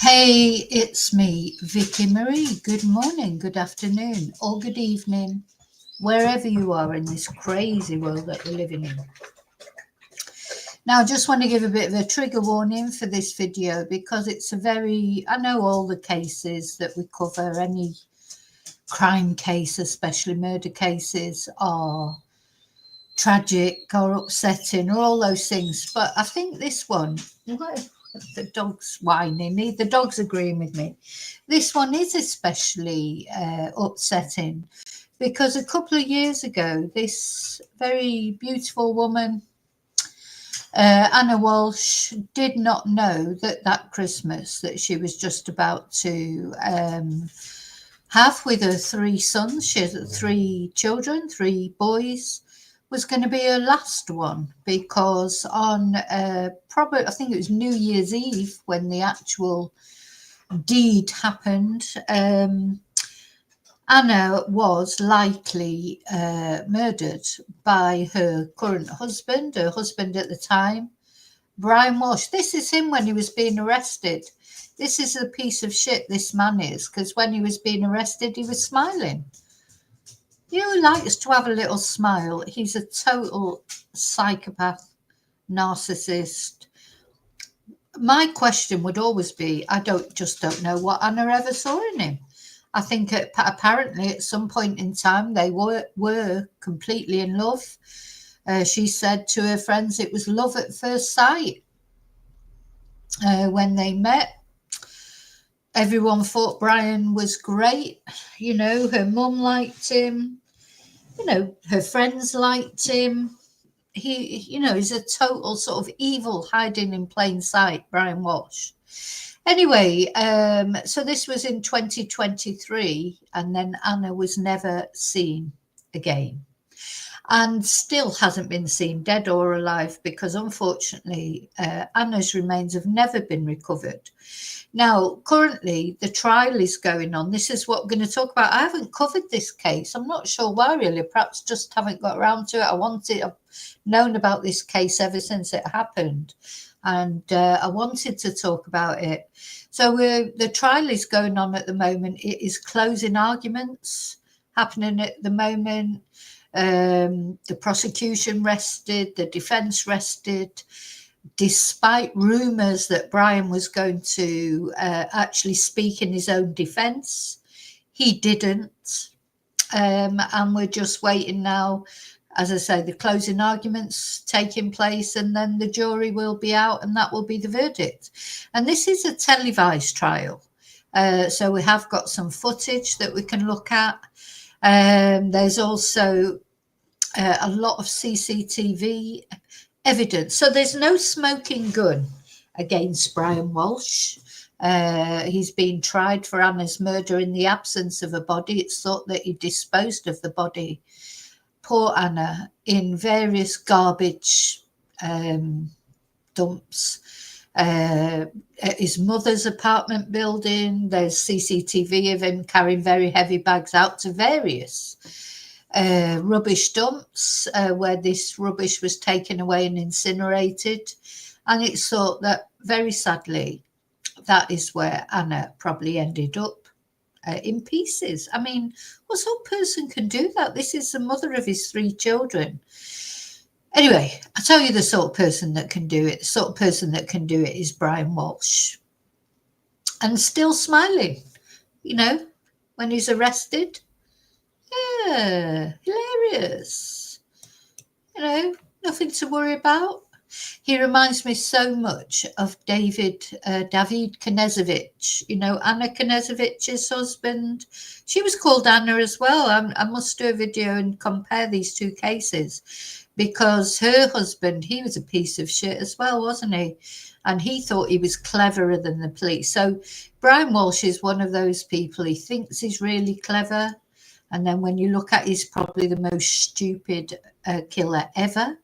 Hey, it's me, Vicky Marie. Good morning, good afternoon, or good evening, wherever you are in this crazy world that we're living in. Now, I just want to give a bit of a trigger warning for this video because it's I know all the cases that we cover, any crime case, especially murder cases, are tragic or upsetting or all those things. But I think this one, the dog's whining, the dog's agreeing with me. This one is especially upsetting because a couple of years ago, this very beautiful woman, Anna Walshe, did not know that Christmas that she was just about to have with her three sons, she has three children, three boys, was going to be her last one, because on probably, I think it was New Year's Eve when the actual deed happened, Anna was likely murdered by her current husband, her husband at the time, Brian Walshe. This is him when he was being arrested. This is a piece of shit, this man is, because when he was being arrested, he was smiling. He likes to have a little smile. He's a total psychopath, narcissist. My question would always be, I don't know what Anna ever saw in him. I think apparently at some point in time they were completely in love. She said to her friends it was love at first sight. When they met, everyone thought Brian was great. Her mum liked him. Her friends liked him. He's a total sort of evil hiding in plain sight, Brian Walshe. Anyway, so this was in 2023, and then Anna was never seen again, and still hasn't been seen, dead or alive, because unfortunately Anna's remains have never been recovered. Now, currently, the trial is going on. This is what we're going to talk about. I haven't covered this case. I'm not sure why, really. Perhaps just haven't got around to it. I've known about this case ever since it happened, and I wanted to talk about it. So the trial is going on at the moment. It is closing arguments happening at the moment. The prosecution rested, the defense rested, despite rumours that Brian was going to actually speak in his own defence. He didn't. And we're just waiting now, as I say, the closing arguments taking place, and then the jury will be out, and that will be the verdict. And this is a televised trial. So we have got some footage that we can look at. There's also a lot of CCTV evidence. So there's no smoking gun against Brian Walshe. He's been tried for Anna's murder in the absence of a body. It's thought that he disposed of the body, poor Anna, in various garbage dumps. At his mother's apartment building, there's CCTV of him carrying very heavy bags out to various rubbish dumps where this rubbish was taken away and incinerated. And it's thought that, very sadly, that is where Anna probably ended up, in pieces. I mean, what sort of person can do that? This is the mother of his three children. Anyway, I'll tell you the sort of person that can do it. The sort of person that can do it is Brian Walshe. And still smiling, when he's arrested. Yeah, hilarious. Nothing to worry about. He reminds me so much of David Knežević, Anna Knežević's husband. She was called Anna as well. I must do a video and compare these two cases, because her husband, he was a piece of shit as well, wasn't he? And he thought he was cleverer than the police. So Brian Walshe is one of those people, he thinks he's really clever. And then when you look at, he's probably the most stupid killer ever.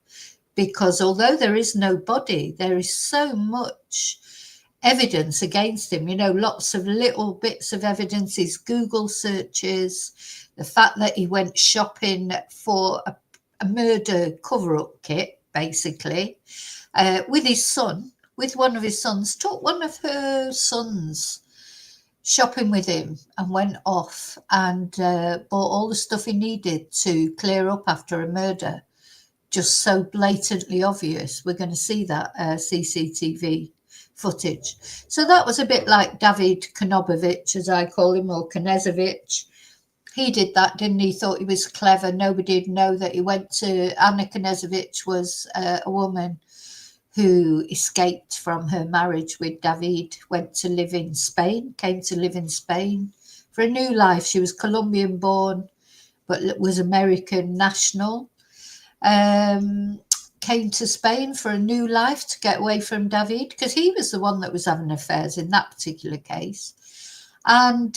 Because although there is no body, there is so much evidence against him. Lots of little bits of evidence, his Google searches, the fact that he went shopping for a murder cover-up kit, basically, with his son, with one of his sons, took one of her sons shopping with him and went off and bought all the stuff he needed to clear up after a murder. Just so blatantly obvious. We're going to see that CCTV footage. So that was a bit like David Konobovich, as I call him, or Knezovich. He did that, didn't he? Thought he was clever. Nobody'd know that he went to... Anna Knezovich was a woman who escaped from her marriage with David, went to live in Spain, came to live in Spain for a new life. She was Colombian born, but was American national. Came to Spain for a new life to get away from David, because he was the one that was having affairs in that particular case. And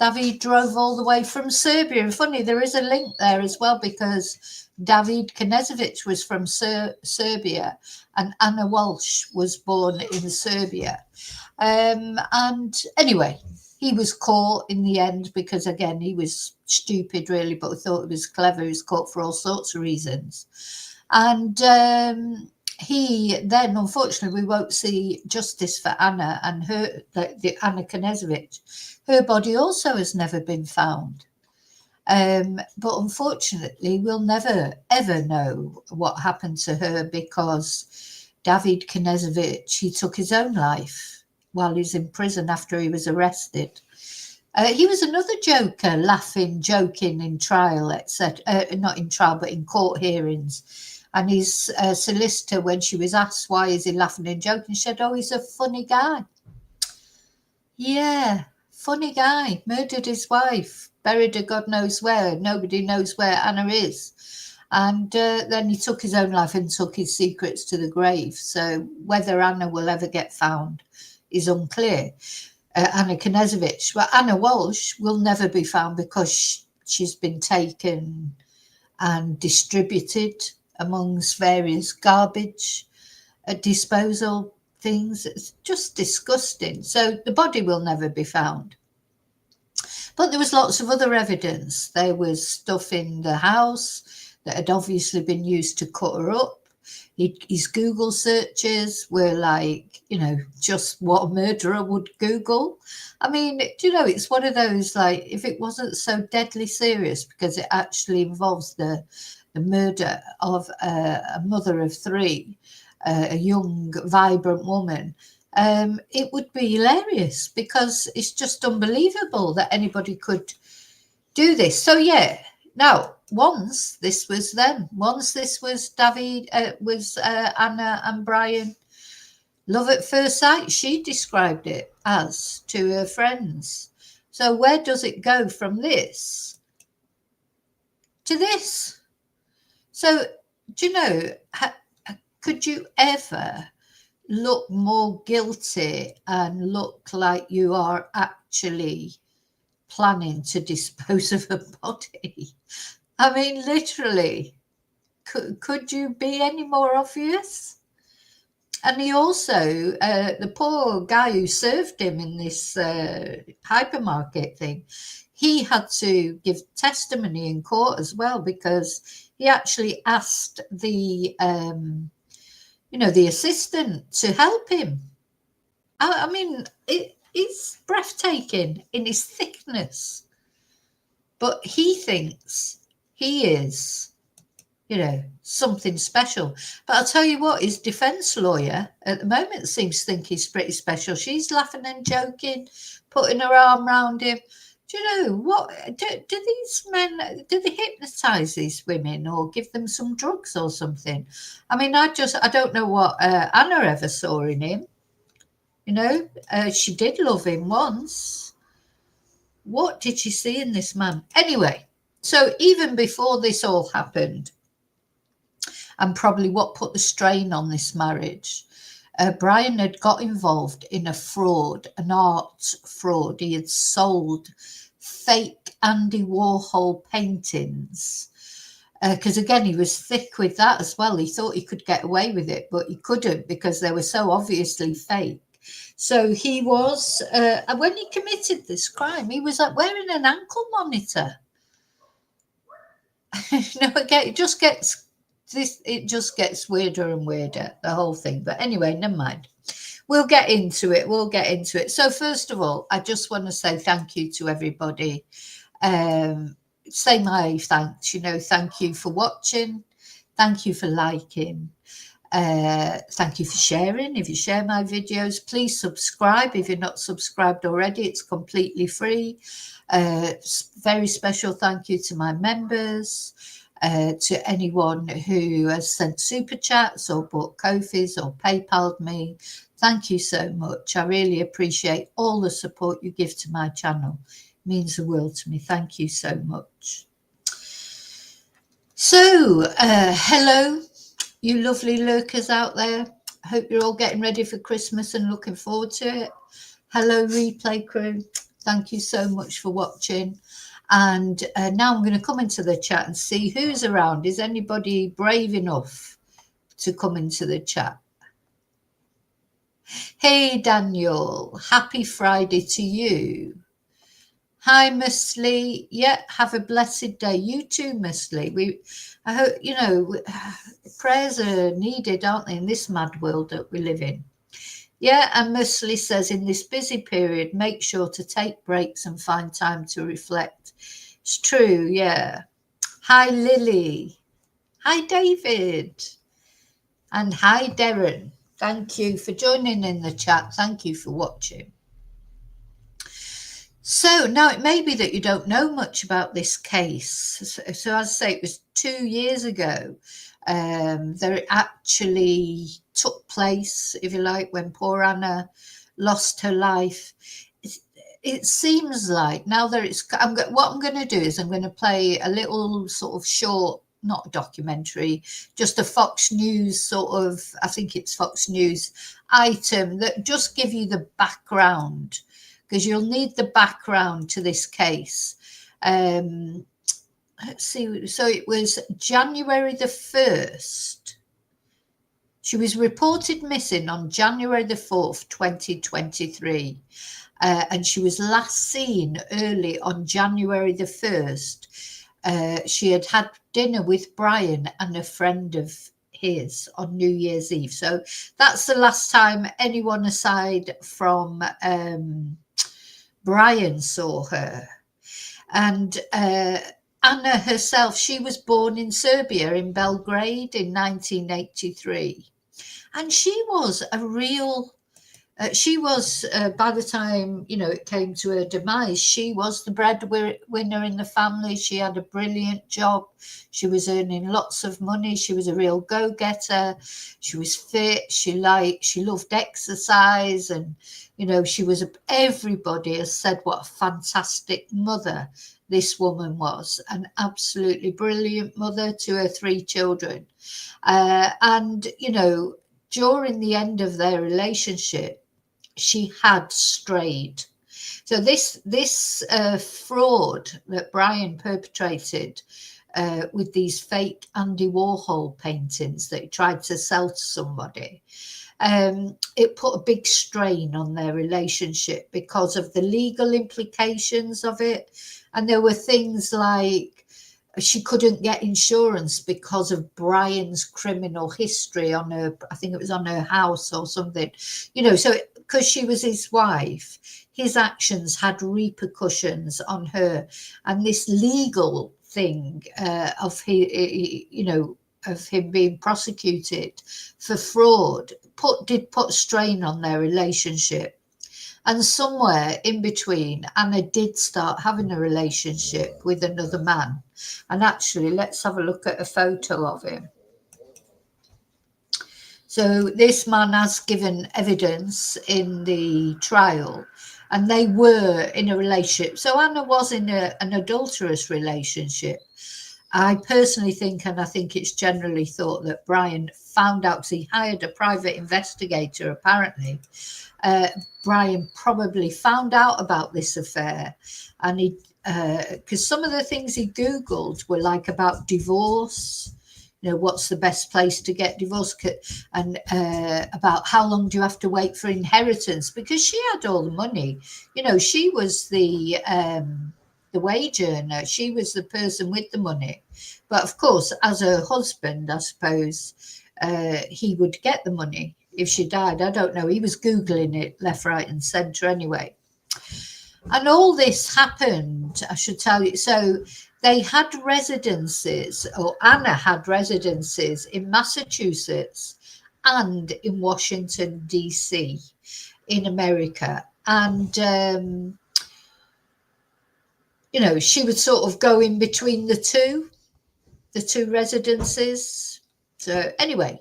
David drove all the way from Serbia. And funny, there is a link there as well, because David Knezovich was from Serbia and Anna Walshe was born in Serbia. And anyway, he was caught in the end because, again, he was stupid, really, but we thought he was clever. He was caught for all sorts of reasons. And he then, unfortunately, we won't see justice for Anna and her, the Anna Knezovich. Her body also has never been found. But unfortunately, we'll never, ever know what happened to her, because David Knezovich, he took his own life while he's in prison after he was arrested. He was another joker, laughing, joking in trial, etc. Not in trial, but in court hearings. And his solicitor, when she was asked why is he laughing and joking, said, "Oh, he's a funny guy." Yeah, funny guy. Murdered his wife, buried her God knows where. Nobody knows where Anna is. And then he took his own life and took his secrets to the grave. So whether Anna will ever get found is unclear. Anna Knezovich. But Anna Walshe will never be found, because she's been taken and distributed amongst various garbage disposal things. It's just disgusting. So the body will never be found. But there was lots of other evidence. There was stuff in the house that had obviously been used to cut her up. His Google searches were like, just what a murderer would Google. I mean, it's one of those, like, if it wasn't so deadly serious, because it actually involves the murder of a mother of three, a young, vibrant woman, it would be hilarious, because it's just unbelievable that anybody could do this. So, yeah. Now, once this was them, once this was David, Anna and Brian, love at first sight, she described it as, to her friends. So where does it go from this to this? So, could you ever look more guilty and look like you are actually planning to dispose of a body? I mean, literally, could you be any more obvious? And he also, the poor guy who served him in this hypermarket thing, he had to give testimony in court as well, because he actually asked the, the assistant to help him. I mean, it's breathtaking in its thickness. But he thinks he is, something special. But I'll tell you what, his defence lawyer at the moment seems to think he's pretty special. She's laughing and joking, putting her arm around him. Do you know what? Do these men, do they hypnotise these women or give them some drugs or something? I mean, I don't know what Anna ever saw in him. She did love him once. What did she see in this man? Anyway, so even before this all happened, and probably what put the strain on this marriage, Brian had got involved in a fraud, an art fraud. He had sold fake Andy Warhol paintings. Because again, he was thick with that as well. He thought he could get away with it, but he couldn't, because they were so obviously fake. So he was, when he committed this crime, he was like wearing an ankle monitor. Again, it just gets it just gets weirder and weirder, the whole thing. But anyway, never mind. We'll get into it. We'll get into it. So first of all, I just want to say thank you to everybody. Say my thanks. Thank you for watching. Thank you for liking. Thank you for sharing. If you share my videos, please subscribe. If you're not subscribed already, it's completely free. Very special thank you to my members, to anyone who has sent super chats or bought Ko-fis or PayPal'd me. Thank you so much. I really appreciate all the support you give to my channel. It means the world to me. Thank you so much. So, hello, you lovely lurkers out there. Hope you're all getting ready for Christmas and looking forward to it. Hello, replay crew. Thank you so much for watching. And now I'm going to come into the chat and see who's around. Is anybody brave enough to come into the chat? Hey, Daniel. Happy Friday to you. Hi, Miss Lee. Yeah, have a blessed day. You too, Miss Lee. I hope, prayers are needed, aren't they, in this mad world that we live in? Yeah, and Miss Lee says, in this busy period, make sure to take breaks and find time to reflect. It's true, yeah. Hi, Lily. Hi, David. And hi, Darren. Thank you for joining in the chat. Thank you for watching. So now it may be that you don't know much about this case. So as I say, it was 2 years ago. There actually took place, if you like, when poor Anna lost her life. It seems like now that what I'm going to do is I'm going to play a little sort of short, not a documentary, just a Fox News sort of, I think it's Fox News item that just give you the background, because you'll need the background to this case. Let's see. So it was January the 1st. She was reported missing on January the 4th, 2023. And she was last seen early on January the 1st. She had dinner with Brian and a friend of his on New Year's Eve. So that's the last time anyone aside from Brian saw her. And Anna herself, she was born in Serbia, in Belgrade in 1983. And she was a real... by the time, it came to her demise, she was the breadwinner in the family. She had a brilliant job. She was earning lots of money. She was a real go-getter. She was fit. She loved exercise. And, everybody has said what a fantastic mother this woman was. An absolutely brilliant mother to her 3 children. During the end of their relationship, she had strayed. So this fraud that Brian perpetrated with these fake Andy Warhol paintings that he tried to sell to somebody, it put a big strain on their relationship because of the legal implications of it. And there were things like she couldn't get insurance because of Brian's criminal history on her, I think it was on her house or something, so because she was his wife, his actions had repercussions on her. And this legal thing of him being prosecuted for fraud did put strain on their relationship. And somewhere in between, Anna did start having a relationship with another man. And actually, let's have a look at a photo of him. So this man has given evidence in the trial, and they were in a relationship. So Anna was in an adulterous relationship. I personally think, and I think it's generally thought, that Brian found out, because he hired a private investigator apparently. Brian probably found out about this affair, and he, because some of the things he Googled were like about divorce, what's the best place to get divorced, and about how long do you have to wait for inheritance, because she had all the money. She was the the wage earner. She was the person with the money. But of course, as her husband, I suppose, he would get the money if she died. I don't know. He was Googling it left, right and centre anyway. And all this happened, I should tell you. So they had residences, or Anna had residences in Massachusetts and in Washington, D.C. in America. And, you know, she would sort of go in between the two residences. So anyway,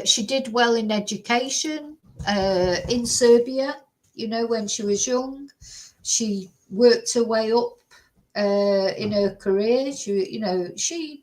she did well in education in Serbia, you know, when she was young. She worked her way up in her career. She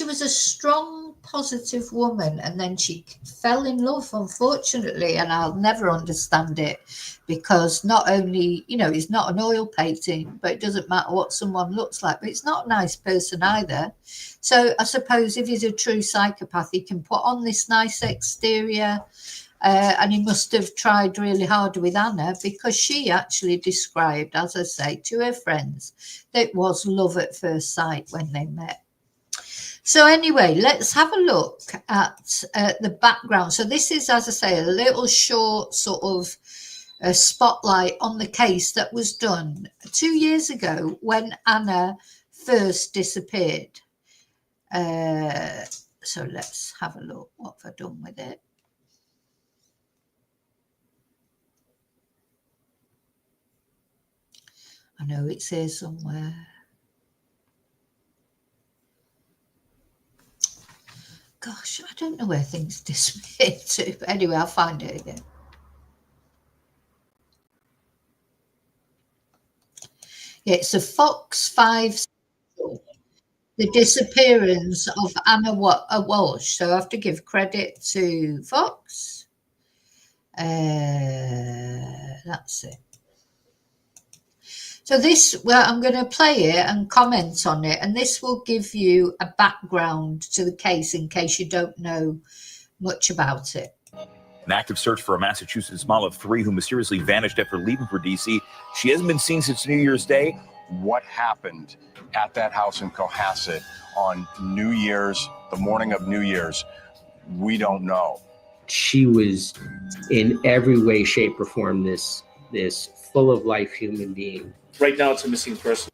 was a strong, positive woman, and then she fell in love, unfortunately, and I'll never understand it, because not only, you know, it's not an oil painting, but it doesn't matter what someone looks like, but it's not a nice person either. So I suppose if he's a true psychopath, he can put on this nice exterior, and he must have tried really hard with Anna, because she actually described, as I say, to her friends, that it was love at first sight when they met. So anyway, let's have a look at the background. So this is, as I say, a little short sort of spotlight on the case that was done 2 years ago when Anna first disappeared. So let's have a look. What have I done with it? I know it's here somewhere. Gosh, I don't know where things disappeared to, but anyway, I'll find it again. Yeah, it's a Fox 5, the disappearance of Anna Walshe. So I have to give credit to Fox. That's it. So this, well, I'm going to play it and comment on it, and this will give you a background to the case in case you don't know much about it. An active search for a Massachusetts mom of 3 who mysteriously vanished after leaving for D.C. She hasn't been seen since New Year's Day. What happened at that house in Cohasset on New Year's, the morning of New Year's, we don't know. She was in every way, shape, or form this full of life human being. Right now, it's a missing person.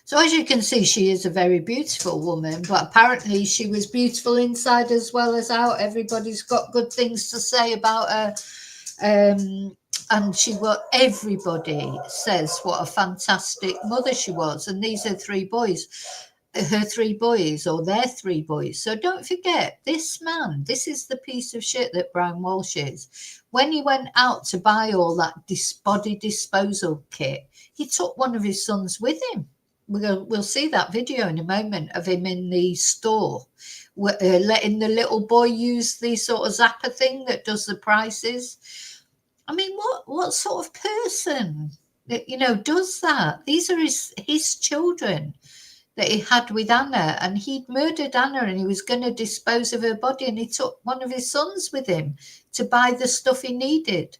So as you can see, she is a very beautiful woman, but apparently she was beautiful inside as well as out. Everybody's got good things to say about her. And everybody says what a fantastic mother she was. And these are 3 boys, her 3 boys, or their 3 boys. So don't forget, this man, this is the piece of shit that Brian Walshe is. When he went out to buy all that body disposal kit, he took one of his sons with him. We'll see that video in a moment of him in the store, letting the little boy use the sort of zapper thing that does the prices. I mean, what sort of person, you know, does that? These are his children that he had with Anna, and he'd murdered Anna and he was going to dispose of her body, and he took one of his sons with him to buy the stuff he needed.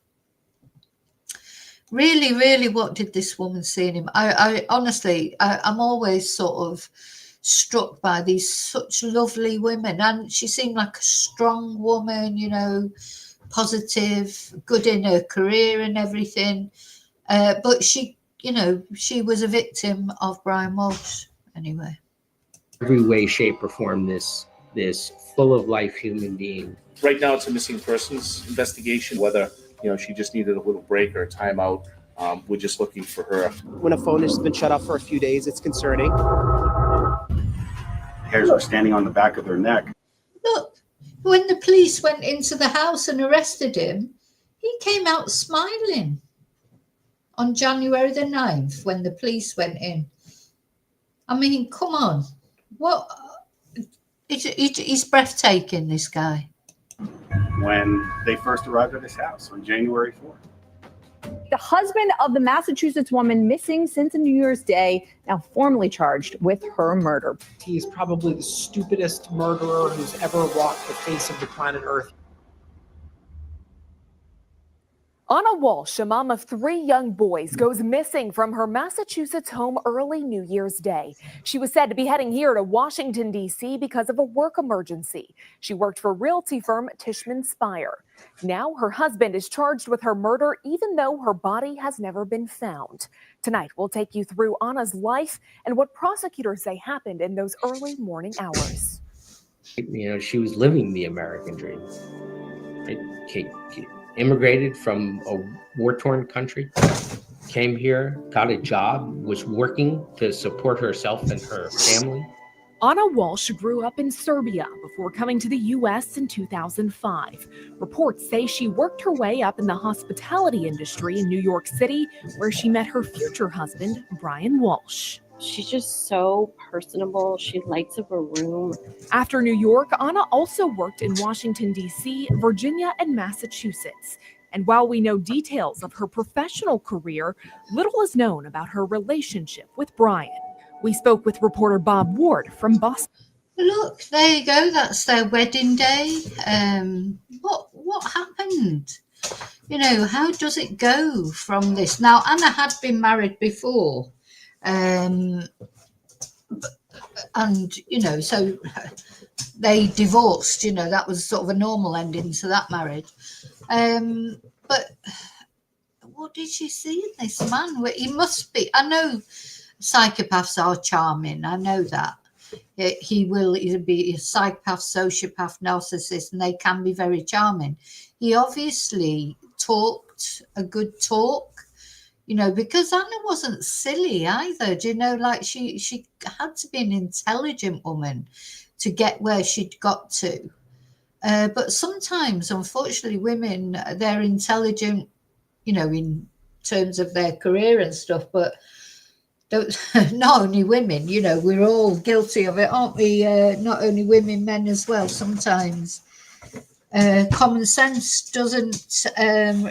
Really, really, what did this woman see in him? I honestly, I'm always sort of struck by these such lovely women, and she seemed like a strong woman, you know, positive, good in her career and everything. But she, you know, she was a victim of Brian Walshe anyway. Every way, shape, or form this full of life human being. Right now, it's a missing persons investigation. Whether, you know, she just needed a little break or a timeout. We're just looking for her. When a phone has been shut off for a few days, it's concerning. Hairs were standing on the back of their neck. Look, when the police went into the house and arrested him, he came out smiling on January the 9th when the police went in. I mean, come on. What? He's breathtaking, this guy. When they first arrived at his house on January 4th. The husband of the Massachusetts woman missing since New Year's Day, now formally charged with her murder. He is probably the stupidest murderer who's ever walked the face of the planet Earth. Anna Walshe, a mom of 3 young boys, goes missing from her Massachusetts home early New Year's Day. She was said to be heading here to Washington, D.C. because of a work emergency. She worked for realty firm Tishman Speyer. Now her husband is charged with her murder, even though her body has never been found. Tonight, we'll take you through Anna's life and what prosecutors say happened in those early morning hours. You know, she was living the American dream. Right? Immigrated from a war-torn country, came here, got a job, was working to support herself and her family. Anna Walshe grew up in Serbia before coming to the U.S. in 2005. Reports say she worked her way up in the hospitality industry in New York City, where she met her future husband, Brian Walshe. She's just so personable. She lights up a room. After New York, Anna also worked in Washington, D.C., Virginia, and Massachusetts. And while we know details of her professional career, little is known about her relationship with Brian. We spoke with reporter Bob Ward from Boston. Look, there you go. That's their wedding day. What happened? You know, how does it go from this? Now, Anna had been married before. And, you know, so they divorced, you know, that was sort of a normal ending to that marriage. But what did she see in this man? He must be, I know psychopaths are charming, I know that. He will either be a psychopath, sociopath, narcissist, and they can be very charming. He obviously talked a good talk. You know, because Anna wasn't silly either. Do you know, like she had to be an intelligent woman to get where she'd got to. But sometimes, unfortunately, women, they're intelligent, you know, in terms of their career and stuff, but not only women, you know, we're all guilty of it, aren't we? Not only women, men as well, sometimes. Common sense doesn't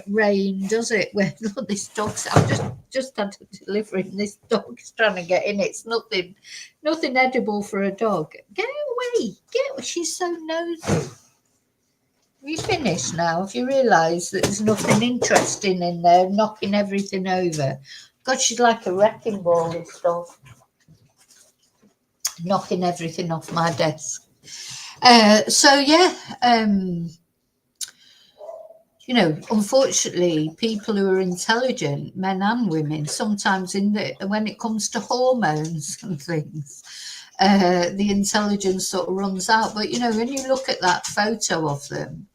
reign, does it? When look, this dog's, I've just had to deliver him. This dog's trying to get in. It's nothing edible for a dog. Get away! She's so nosy. Have you finished now? Have you realised that there's nothing interesting in there, knocking everything over? God, she's like a wrecking ball, this dog. Knocking everything off my desk. You know, unfortunately, people who are intelligent, men and women, sometimes when it comes to hormones and things, the intelligence sort of runs out. But, you know, when you look at that photo of them,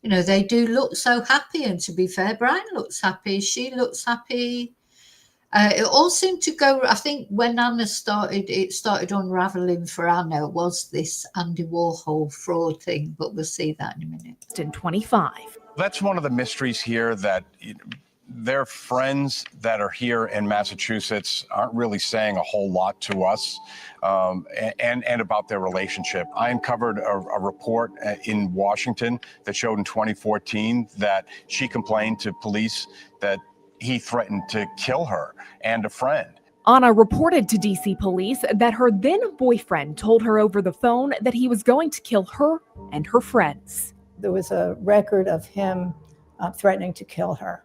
you know, they do look so happy. And to be fair, Brian looks happy. She looks happy. It all seemed to go, I think when Anna started, it started unraveling for Anna was this Andy Warhol fraud thing, but we'll see that in a minute. In 25. That's one of the mysteries here, that their friends that are here in Massachusetts aren't really saying a whole lot to us and about their relationship. I uncovered a report in Washington that showed in 2014 that she complained to police that he threatened to kill her and a friend. Anna reported to D.C. police that her then boyfriend told her over the phone that he was going to kill her and her friends. There was a record of him threatening to kill her.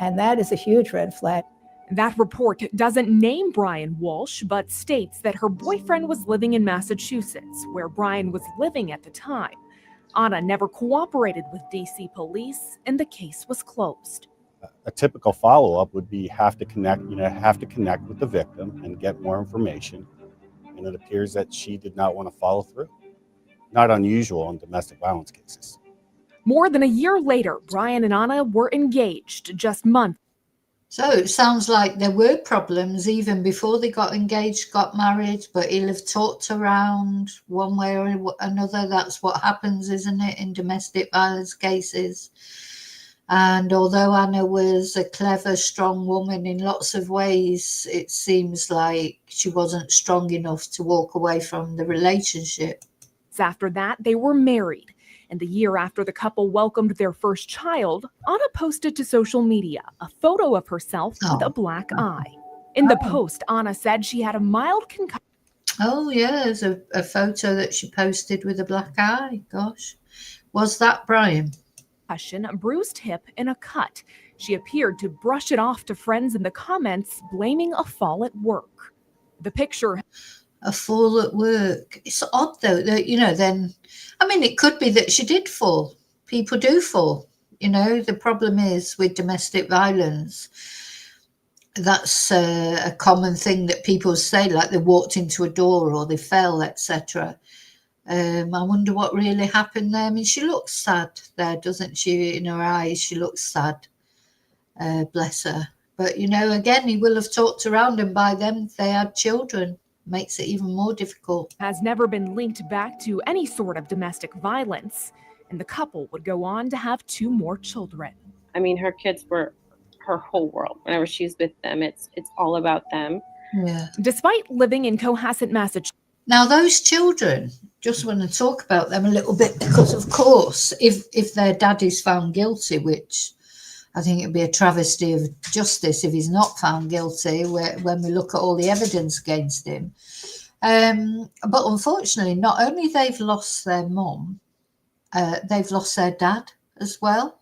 And that is a huge red flag. That report doesn't name Brian Walshe, but states that her boyfriend was living in Massachusetts, where Brian was living at the time. Anna never cooperated with D.C. police, and the case was closed. A typical follow-up would be have to connect with the victim and get more information. And it appears that she did not want to follow through. Not unusual in domestic violence cases. More than a year later, Brian and Anna were engaged just months. So it sounds like there were problems even before they got engaged, got married, but he'll have talked around one way or another. That's what happens, isn't it, in domestic violence cases? And although Anna was a clever, strong woman in lots of ways, it seems like she wasn't strong enough to walk away from the relationship. After that, they were married. And the year after the couple welcomed their first child, Anna posted to social media a photo of herself with a black eye. In the post, Anna said she had a mild concussion. Oh, yeah, there's a photo that she posted with a black eye. Gosh. Was that Brian? A bruised hip and a cut. She appeared to brush it off to friends in the comments, blaming a fall at work. The picture. A fall at work. It's odd though that, then, I mean, it could be that she did fall. People do fall. The problem is with domestic violence, that's a common thing that people say, like they walked into a door or they fell, etc. I wonder what really happened there. I mean, she looks sad there, doesn't she? In her eyes, she looks sad. Bless her. But, again, he will have talked around, and by then they had children. Makes it even more difficult. Has never been linked back to any sort of domestic violence, and the couple would go on to have 2 more children. I mean, her kids were her whole world. Whenever she's with them, it's all about them. Yeah. Despite living in Cohasset, Massachusetts. Now, those children, just want to talk about them a little bit, because, of course, if their dad is found guilty, which I think it'd be a travesty of justice if he's not found guilty when we look at all the evidence against him. But unfortunately, not only they've lost their mum, they've lost their dad as well.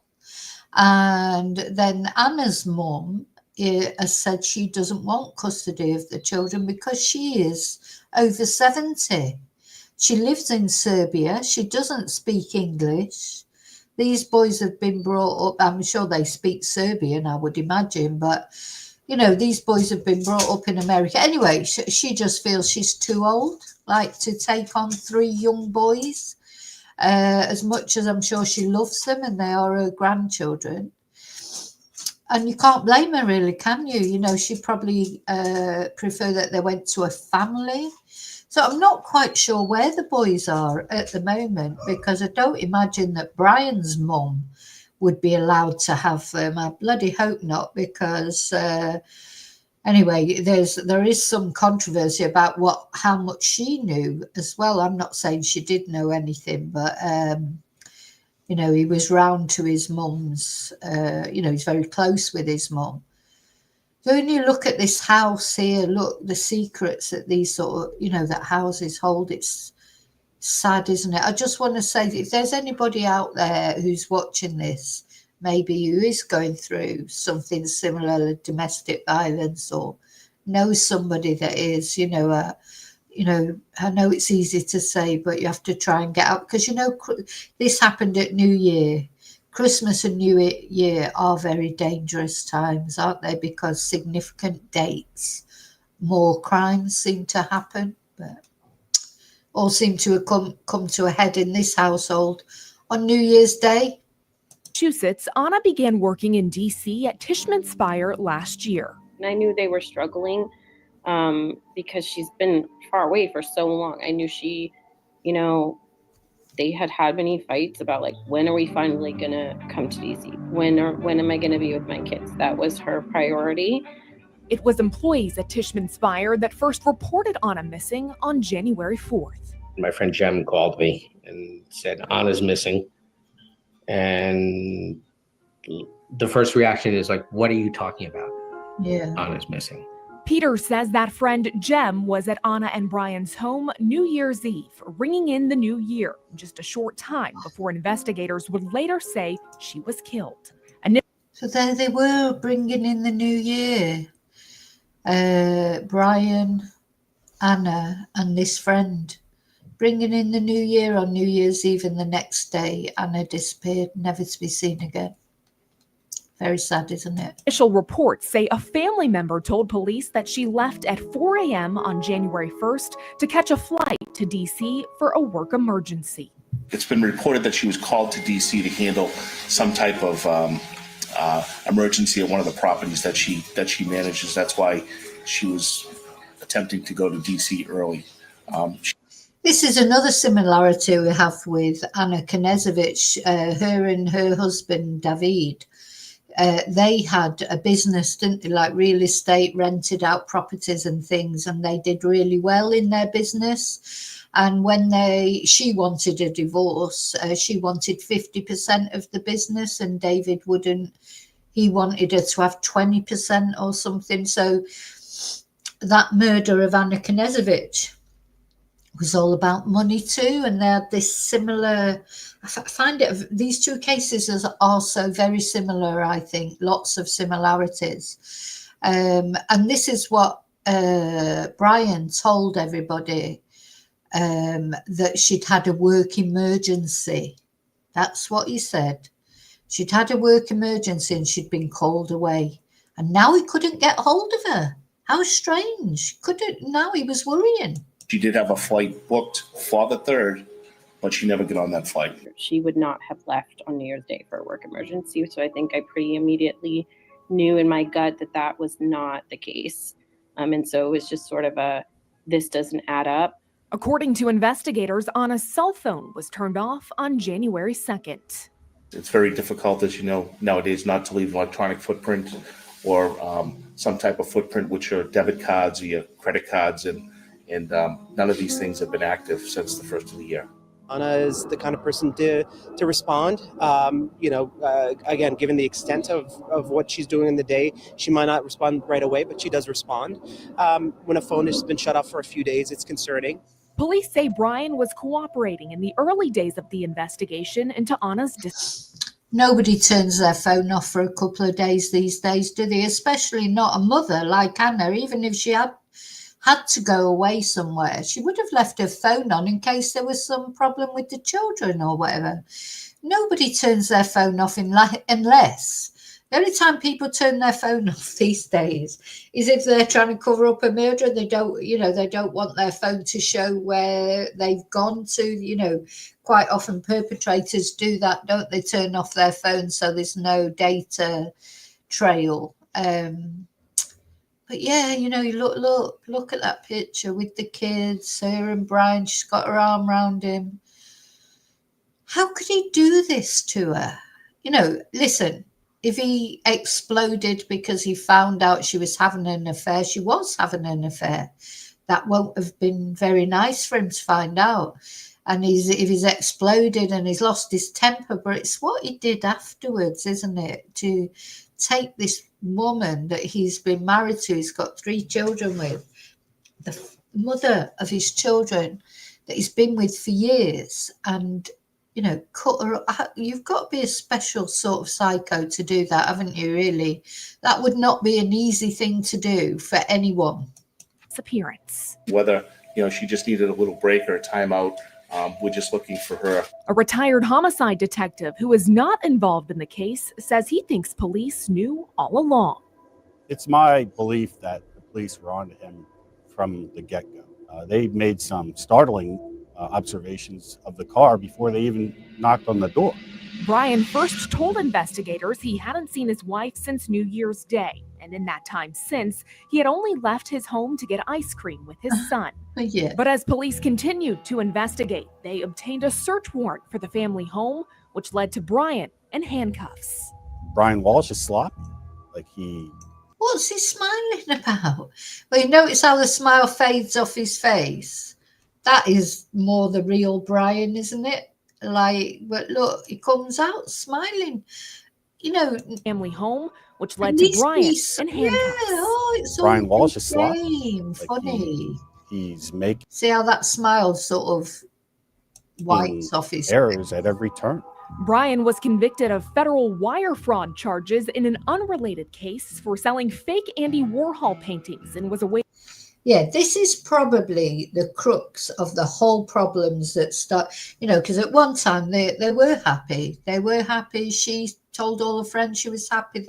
And then Anna's mum has said she doesn't want custody of the children because she is over 70. She lives in Serbia. She doesn't speak English. These boys have been brought up, I'm sure they speak Serbian, I would imagine, but, these boys have been brought up in America. Anyway, she just feels she's too old, to take on 3 young boys, as much as I'm sure she loves them and they are her grandchildren. And you can't blame her, really, can you? She'd probably prefer that they went to a family. So I'm not quite sure where the boys are at the moment, because I don't imagine that Brian's mum would be allowed to have them. I bloody hope not, because anyway, there is some controversy about how much she knew as well. I'm not saying she did know anything, but he was round to his mum's. He's very close with his mum. So when you look at this house here, look, the secrets that these sort of, that houses hold, it's sad, isn't it? I just want to say that if there's anybody out there who's watching this, maybe who is going through something similar to domestic violence, or knows somebody that is, I know it's easy to say, but you have to try and get out, because, this happened at New Year. Christmas and New Year are very dangerous times, aren't they? Because significant dates, more crimes seem to happen, but all seem to have come to a head in this household on New Year's Day. Massachusetts, Anna began working in D.C. at Tishman Speyer last year. And I knew they were struggling because she's been far away for so long. I knew she, they had many fights about when are we finally gonna come to DC? When am I gonna be with my kids? That was her priority. It was employees at Tishman Speyer that first reported Anna missing on January 4th. My friend Jem called me and said Anna's missing, and the first reaction is what are you talking about? Yeah, Anna's missing. Peter says that friend Jem was at Anna and Brian's home New Year's Eve, ringing in the new year, just a short time before investigators would later say she was killed. So there they were, bringing in the new year. Brian, Anna, and this friend bringing in the new year on New Year's Eve, and the next day Anna disappeared, never to be seen again. Very sad, isn't it? Initial reports say a family member told police that she left at 4 a.m. on January 1st to catch a flight to D.C. for a work emergency. It's been reported that she was called to D.C. to handle some type of emergency at one of the properties that she manages. That's why she was attempting to go to D.C. early. This is another similarity we have with Anna Knezovich. Her and her husband, David, they had a business, didn't they, like real estate, rented out properties and things, and they did really well in their business. And when she wanted a divorce, she wanted 50% of the business, and David wouldn't. He wanted her to have 20% or something. So that murder of Anna Knezovich was all about money too, and they had this similar. I find it these two cases are also very similar. I think lots of similarities, and this is what Brian told everybody, that she'd had a work emergency. That's what he said. She'd had a work emergency and she'd been called away, and now he couldn't get hold of her. How strange! Couldn't now he was worrying. She did have a flight booked for the 3rd, but she never got on that flight. She would not have left on New Year's Day for a work emergency. So I think I pretty immediately knew in my gut that that was not the case. And so it was just sort of this doesn't add up. According to investigators, Anna's cell phone was turned off on January 2nd. It's very difficult, as you know, nowadays not to leave an electronic footprint or some type of footprint, which are debit cards or your credit cards, and none of these things have been active since the 1st of the year. Anna is the kind of person to respond. Again, given the extent of what she's doing in the day, she might not respond right away, but she does respond. When a phone has been shut off for a few days, it's concerning. Police say Brian was cooperating in the early days of the investigation into Anna's Nobody turns their phone off for a couple of days these days, do they? Especially not a mother like Anna. Even if she had to go away somewhere, she would have left her phone on in case there was some problem with the children or whatever. Nobody turns their phone off unless the only time people turn their phone off these days is if they're trying to cover up a murder and they don't want their phone to show where they've gone to. Quite often perpetrators do that, don't they? Turn off their phone so there's no data trail. But yeah, you look at that picture with the kids, her and Brian. She's got her arm around him. How could he do this to her? Listen, if he exploded because he found out she was having an affair, she was having an affair, that won't have been very nice for him to find out. And if he's exploded and he's lost his temper, but it's what he did afterwards, isn't it? To take this woman that he's been married to, he's got 3 children with, the mother of his children that he's been with for years, and cut her. You've got to be a special sort of psycho to do that, haven't you? Really, that would not be an easy thing to do for anyone. Appearance. Whether she just needed a little break or a timeout. We're just looking for her. A retired homicide detective who is not involved in the case says he thinks police knew all along. It's my belief that the police were on to him from the get-go. They made some startling observations of the car before they even knocked on the door. Brian first told investigators he hadn't seen his wife since New Year's Day. And in that time since, he had only left his home to get ice cream with his son. Yeah. But as police continued to investigate, they obtained a search warrant for the family home, which led to Brian in handcuffs. Brian Walshe is sloppy. What's he smiling about? Well, you notice how the smile fades off his face? That is more the real Brian, isn't it? But look, he comes out smiling. Family home, which led to Brian in handcuffs. It's Brian all Walshe is sloppy. Funny. He's making. See how that smile sort of wipes off his errors at every turn. Brian was convicted of federal wire fraud charges in an unrelated case for selling fake Andy Warhol paintings and was awaiting. Yeah, this is probably the crux of the whole problems that start, because at one time they were happy. They were happy. She told all her friends she was happy.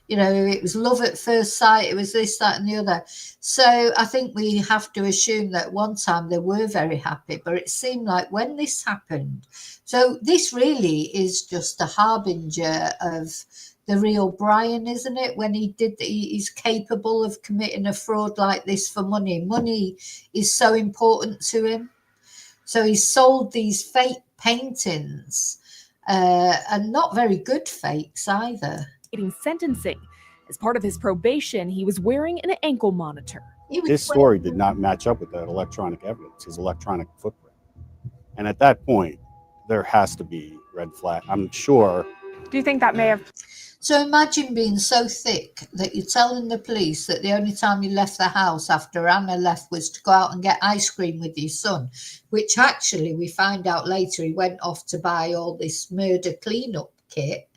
It was love at first sight. It was this, that, and the other. So I think we have to assume that at one time they were very happy, but it seemed like when this happened. So this really is just a harbinger of the real Brian, isn't it? When he's capable of committing a fraud like this for money. Money is so important to him. So he sold these fake paintings, and not very good fakes either. Sentencing. As part of his probation, he was wearing an ankle monitor. His story did not match up with that electronic evidence, his electronic footprint. And at that point, there has to be red flag. I'm sure. Do you think that may have... So imagine being so thick that you're telling the police that the only time you left the house after Anna left was to go out and get ice cream with your son, which actually we find out later he went off to buy all this murder cleanup kit.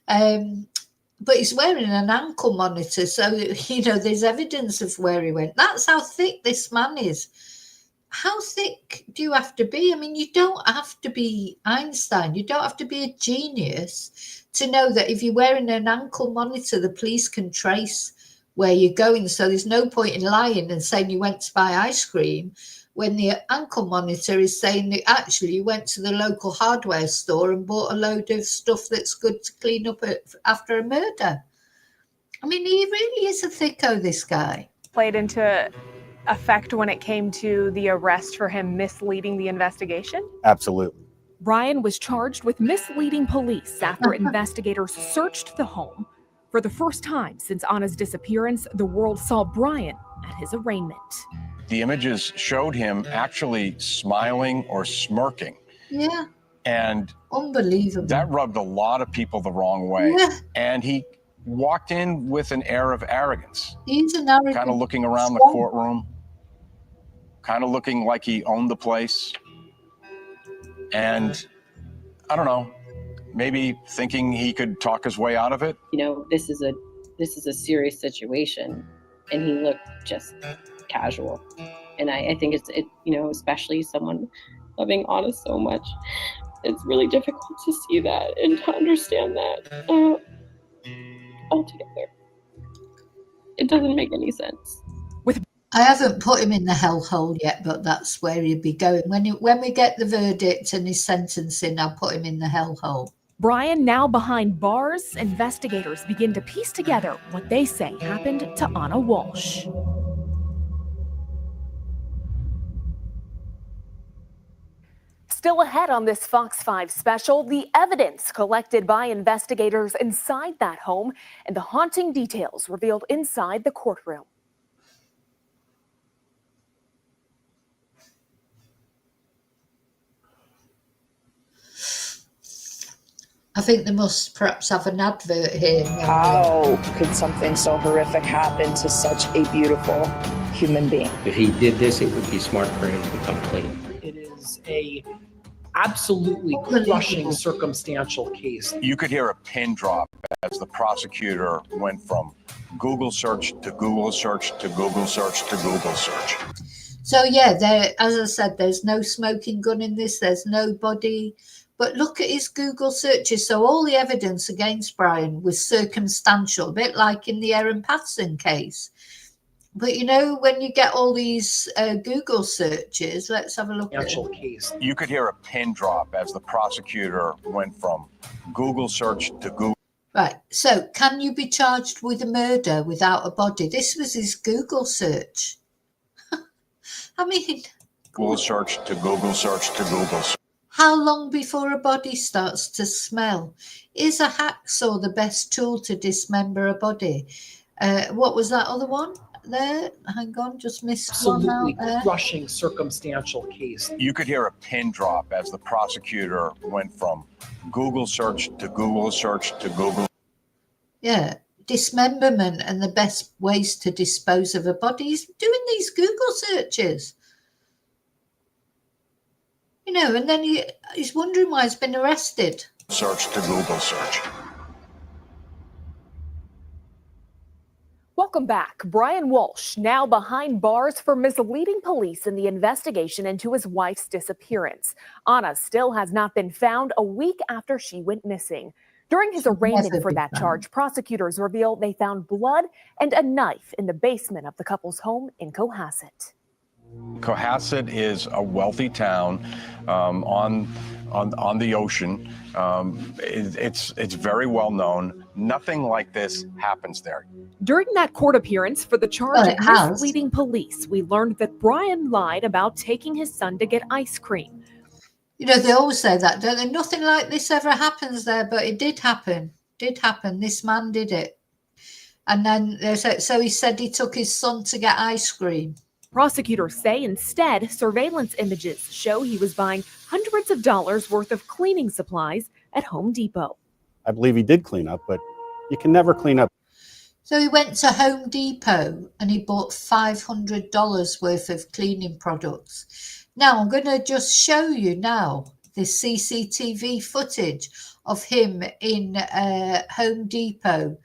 But he's wearing an ankle monitor, so, you know, there's evidence of where he went. That's how thick this man is. How thick do you have to be? I mean, you don't have to be Einstein. You don't have to be a genius to know that if you're wearing an ankle monitor, the police can trace where you're going. So there's no point in lying and saying you went to buy ice cream when the ankle monitor is saying that actually you went to the local hardware store and bought a load of stuff that's good to clean up after a murder. I mean, he really is a thicko, this guy. Played into effect when it came to the arrest for him misleading the investigation? Absolutely. Brian was charged with misleading police after investigators searched the home. For the first time since Anna's disappearance, the world saw Brian at his arraignment. The images showed him actually smiling or smirking. Yeah. And unbelievable. That rubbed a lot of people the wrong way. Yeah. And he walked in with an air of arrogance. He's an arrogant. Kind of looking around the courtroom, kind of looking like he owned the place. And I don't know, maybe thinking he could talk his way out of it. You know, this is a serious situation, and he looked just casual. And I think it's you know, especially someone loving Anna so much, it's really difficult to see that and to understand that altogether. It doesn't make any sense. I haven't put him in the hellhole yet, but that's where he'd be going. When we get the verdict and his sentencing, I'll put him in the hellhole. Brian now behind bars, investigators begin to piece together what they say happened to Anna Walshe. Still ahead on this Fox 5 special, the evidence collected by investigators inside that home and the haunting details revealed inside the courtroom. I think they must perhaps have an advert here. How could something so horrific happen to such a beautiful human being? If he did this, it would be smart for him to come clean. It is a absolutely crushing circumstantial case. You could hear a pin drop as the prosecutor went from Google search to Google search to Google search to Google search. So yeah, as I said, there's no smoking gun in this. There's no body. But look at his Google searches. So all the evidence against Brian was circumstantial, a bit like in the Erin Patterson case. But you know, when you get all these Google searches, let's have a look at it. Case. You could hear a pin drop as the prosecutor went from Google search to Google. Right. So can you be charged with a murder without a body? This was his Google search. I mean, Google search to Google search to Google search. How long before a body starts to smell? Is a hacksaw the best tool to dismember a body? What was that other one there? Hang on, just missed Absolutely one out there. Crushing circumstantial case. You could hear a pin drop as the prosecutor went from Google search to Google search to Google. Yeah, dismemberment and the best ways to dispose of a body. He's doing these Google searches. You know, and then he's wondering why he's been arrested. Search to Google search. Welcome back. Brian Walshe now behind bars for misleading police in the investigation into his wife's disappearance. Anna still has not been found a week after she went missing. During his arraignment for that charge, prosecutors revealed they found blood and a knife in the basement of the couple's home in Cohasset. Cohasset is a wealthy town on the ocean. It's very well known. Nothing like this happens there. During that court appearance for the charge of misleading police, we learned that Brian lied about taking his son to get ice cream. You know, they always say that, don't they? Nothing like this ever happens there, but it did happen. Did happen. This man did it. And then, so he said he took his son to get ice cream. Prosecutors say instead, surveillance images show he was buying hundreds of dollars worth of cleaning supplies at Home Depot. I believe he did clean up, but You can never clean up. So he went to Home Depot and he bought $500 worth of cleaning products. Now I'm going to just show you now this CCTV footage of him in Home Depot.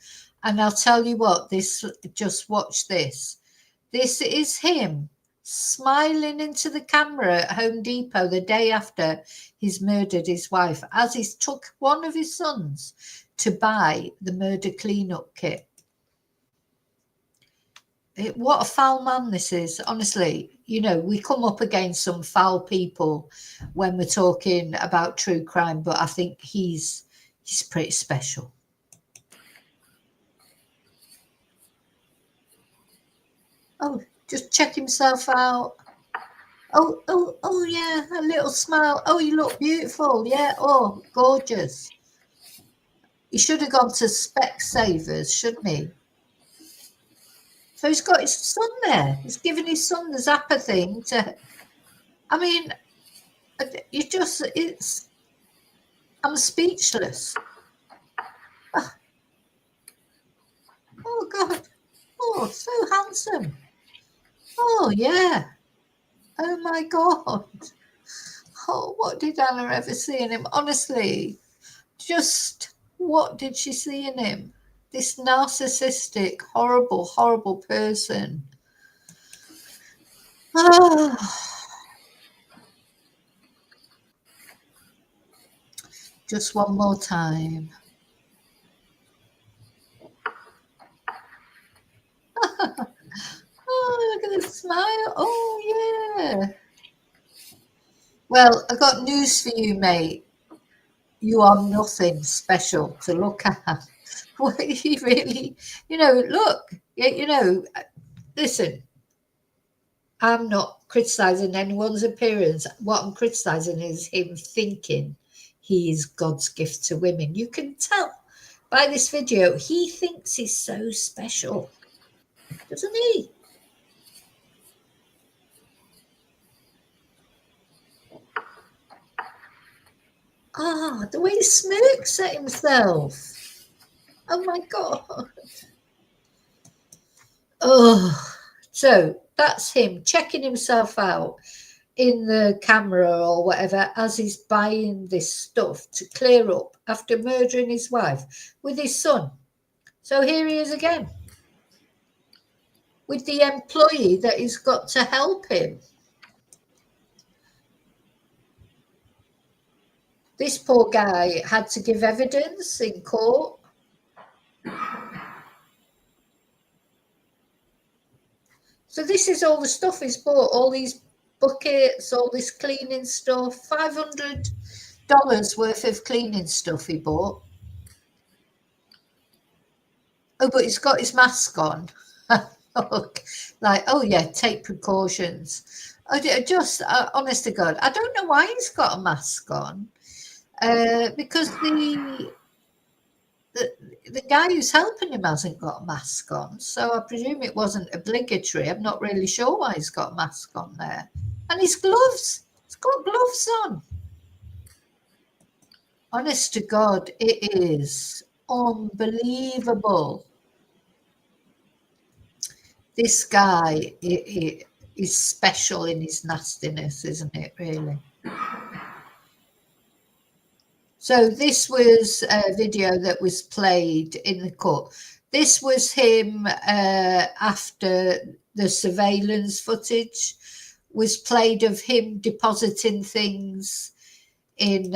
And I'll tell you what, just watch this. This is him smiling into the camera at Home Depot the day after he's murdered his wife, as he took one of his sons to buy the murder cleanup kit. What a foul man this is, honestly. You know, we come up against some foul people when we're talking about true crime, but I think he's pretty special. Oh, just check himself out. Oh yeah, a little smile. Oh, you look beautiful. Yeah, oh, gorgeous. He should have gone to Specsavers, shouldn't he? So he's got his son there. He's given his son the Zappa thing to. I mean, I'm speechless. Oh God. Oh, so handsome. Oh yeah. Oh my God. Oh, what did Anna ever see in him? Honestly, just what did she see in him? This narcissistic, horrible, horrible person. Oh. Just one more time. Oh, look at the smile. Oh, yeah. Well, I've got news for you, mate. You are nothing special to look at. What he really, look, listen, I'm not criticising anyone's appearance. What I'm criticising is him thinking he is God's gift to women. You can tell by this video, he thinks he's so special, doesn't he? Ah, the way he smirks at himself. Oh my God. Oh, so that's him checking himself out in the camera or whatever as he's buying this stuff to clear up after murdering his wife with his son. So here he is again with the employee that he's got to help him. This poor guy had to give evidence in court. So this is all the stuff he's bought, all these buckets, all this cleaning stuff, $500 worth of cleaning stuff he bought. Oh, but he's got his mask on. Look, like, oh yeah, take precautions. Honest to God, I don't know why he's got a mask on. Because the guy who's helping him hasn't got a mask on, so I presume it wasn't obligatory. I'm not really sure why he's got a mask on there. And his gloves, he's got gloves on. Honest to God, it is unbelievable. This guy is special in his nastiness, isn't it, really? So this was a video that was played in the court. This was him after the surveillance footage was played of him depositing things in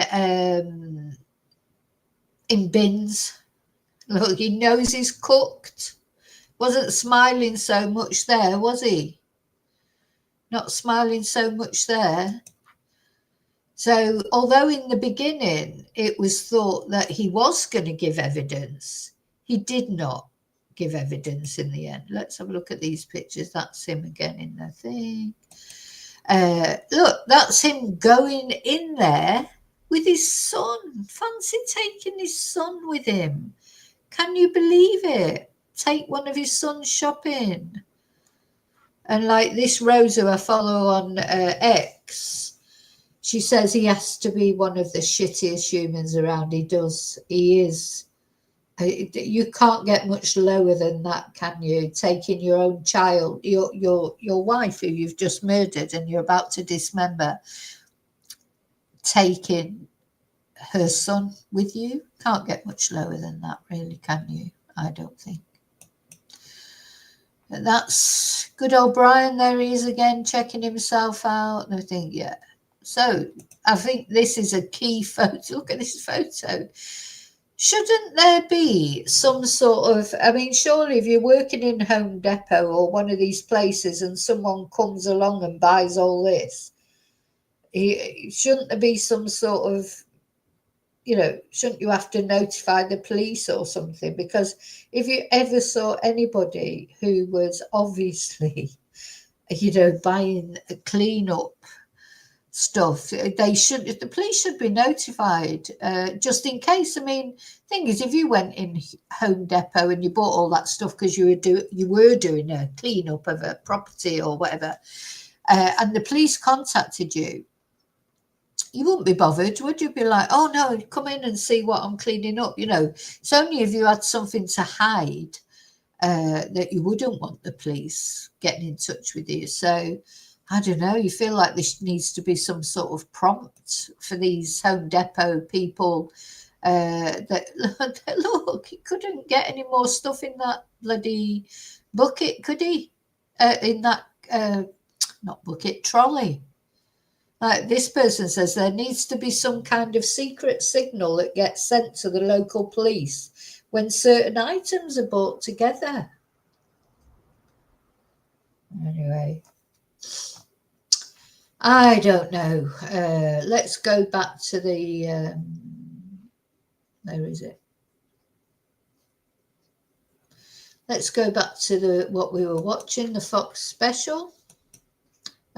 bins. Look, he knows he's cooked. Wasn't smiling so much there, was he? Not smiling so much there. So, although in the beginning it was thought that he was going to give evidence, he did not give evidence in the end. Let's have a look at these pictures. That's him again in the thing. Look, that's him going in there with his son. Fancy taking his son with him. Can you believe it? Take one of his sons shopping. And like this Rosa I follow on X, she says he has to be one of the shittiest humans around. He does. He is You can't get much lower than that, can you? Taking your own child, your wife who you've just murdered and you're about to dismember, taking her son with you. Can't get much lower than that, really, can you? I don't think. And that's good old Brian. There he is again, checking himself out. And I think, yeah. So I think this is a key photo. Look at this photo. Shouldn't there be some sort of, I mean, surely if you're working in Home Depot or one of these places and someone comes along and buys all this, shouldn't there be some sort of, shouldn't you have to notify the police or something? Because if you ever saw anybody who was obviously, buying a clean-up stuff, the police should be notified, just in case. I mean, thing is, if you went in Home Depot and you bought all that stuff because you were doing a clean-up of a property or whatever, and the police contacted you, you wouldn't be bothered, would you? Be like, oh no, come in and see what I'm cleaning up. It's only if you had something to hide that you wouldn't want the police getting in touch with you. So I don't know, you feel like there needs to be some sort of prompt for these Home Depot people that look, he couldn't get any more stuff in that bloody bucket, could he? In that, not bucket, trolley. Like this person says, there needs to be some kind of secret signal that gets sent to the local police when certain items are bought together. Anyway, I don't know. Let's go back to the, where is it? Let's go back to what we were watching, the Fox special.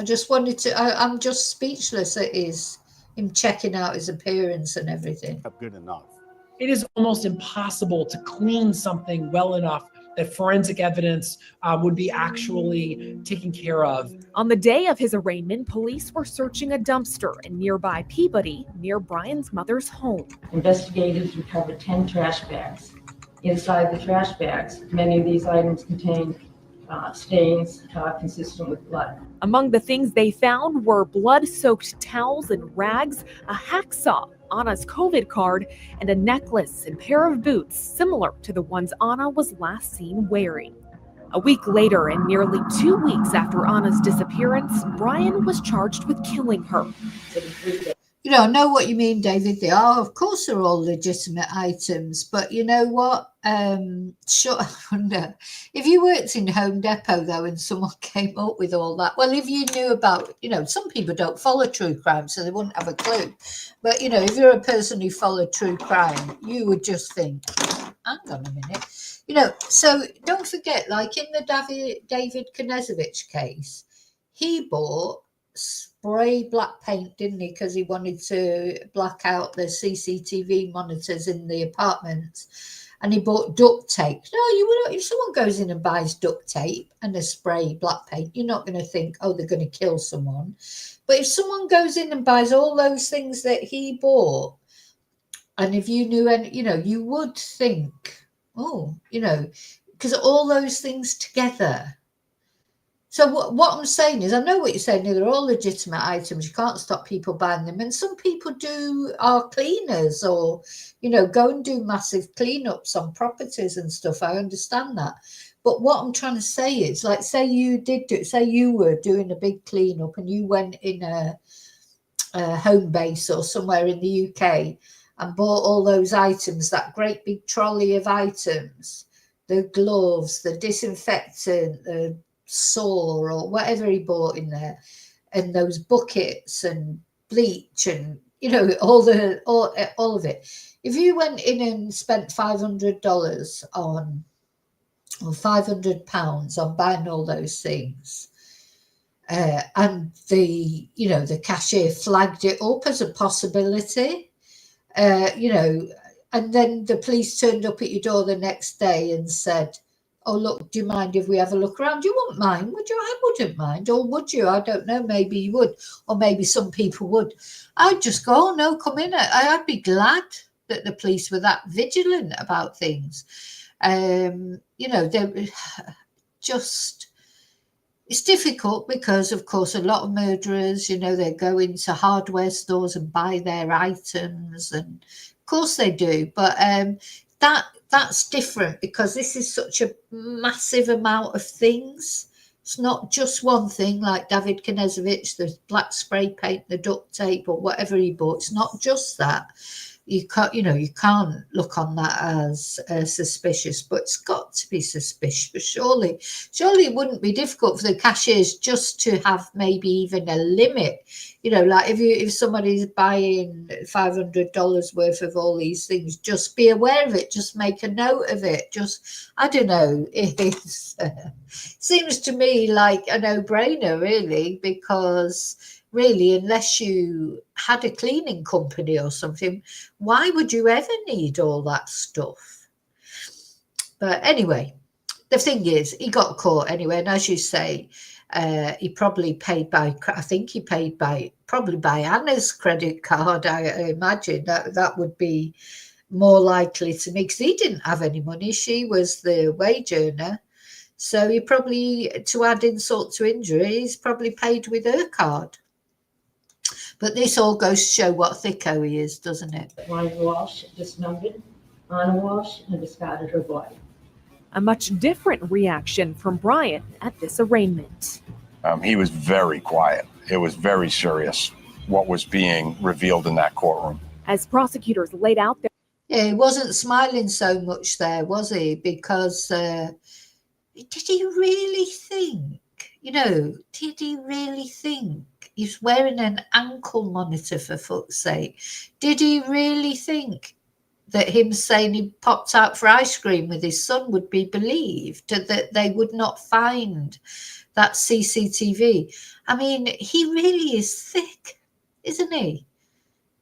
I just wanted to, I'm just speechless at him checking out his appearance and everything. Good enough. It is almost impossible to clean something well enough that forensic evidence would be actually taken care of. On the day of his arraignment, police were searching a dumpster in nearby Peabody, near Brian's mother's home. Investigators recovered 10 trash bags. Inside the trash bags, many of these items contained stains consistent with blood. Among the things they found were blood-soaked towels and rags, a hacksaw, Anna's COVID card, and a necklace and pair of boots similar to the ones Anna was last seen wearing. A week later, and nearly 2 weeks after Anna's disappearance, Brian was charged with killing her. I know what you mean, David. They are, of course, they're all legitimate items. But you know what? Sure, I wonder if you worked in Home Depot, though, and someone came up with all that. Well, if you knew about, some people don't follow true crime, so they wouldn't have a clue. But, if you're a person who followed true crime, you would just think, hang on a minute. So don't forget, like in the David Knezovich case, he bought spray black paint, didn't he? Because he wanted to black out the CCTV monitors in the apartments, and he bought duct tape. No, you wouldn't. If someone goes in and buys duct tape and a spray black paint, you're not going to think, oh, they're going to kill someone. But if someone goes in and buys all those things that he bought, and if you knew, and you would think, oh, because all those things together. So what I'm saying is, I know what you're saying. They're all legitimate items. You can't stop people buying them. And some people are cleaners or, go and do massive cleanups on properties and stuff. I understand that. But what I'm trying to say is, like, say you were doing a big cleanup and you went in a home base or somewhere in the UK and bought all those items, that great big trolley of items, the gloves, the disinfectant, the saw or whatever he bought in there, and those buckets and bleach and all of it. If you went in and spent $500 on, or £500 on buying all those things, and the cashier flagged it up as a possibility, and then the police turned up at your door the next day and said, oh, look, do you mind if we have a look around? You wouldn't mind, would you? I wouldn't mind. Or would you? I don't know. Maybe you would. Or maybe some people would. I'd just go, oh, no, come in. I'd be glad. that the police were that vigilant about things. You know, they just, it's difficult because, of course, a lot of murderers, you know, they go into hardware stores and buy their items, and of course they do. But that's different because this is such a massive amount of things. It's not just one thing like David Knežević, the black spray paint, the duct tape, or whatever he bought. It's not just that. You can't, you know, you can't look on that as suspicious, but it's got to be suspicious. Surely it wouldn't be difficult for the cashiers just to have maybe even a limit. You know, like if somebody's buying $500 worth of all these things, just be aware of it. Just make a note of it. Just, I don't know. It seems to me like a no-brainer, really, because really, unless you had a cleaning company or something, why would you ever need all that stuff? But anyway, the thing is, he got caught anyway, and as you say, he probably paid by, I think he paid by, probably by Anna's credit card. I imagine that would be more likely to me, because he didn't have any money. She was the wage earner. So he probably, to add insult to injury, he's probably paid with her card. But this all goes to show what thicko he is, doesn't it? Walshe dismembered Anna Walshe and discarded her body. A much different reaction from Brian at this arraignment. He was very quiet. It was very serious what was being revealed in that courtroom. As prosecutors laid out their... Yeah, he wasn't smiling so much there, was he? Because did he really think, you know, did he really think? He's wearing an ankle monitor, for fuck's sake. Did he really think that him saying he popped out for ice cream with his son would be believed, that they would not find that CCTV? I mean, he really is thick, isn't he?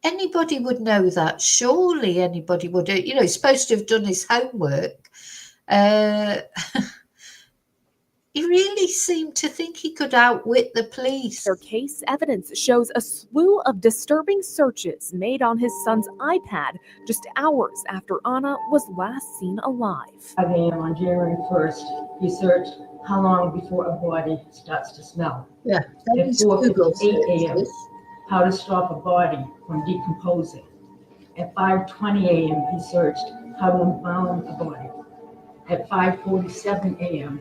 Anybody would know that. Surely anybody would. You know, he's supposed to have done his homework. He really seemed to think he could outwit the police. Their case evidence shows a slew of disturbing searches made on his son's iPad just hours after Anna was last seen alive. 5 a.m. on January 1st, he searched how long before a body starts to smell. Yeah. At 4:58 a.m., how to stop a body from decomposing. At 5:20 a.m., he searched how to embalm a body. At 5:47 a.m.,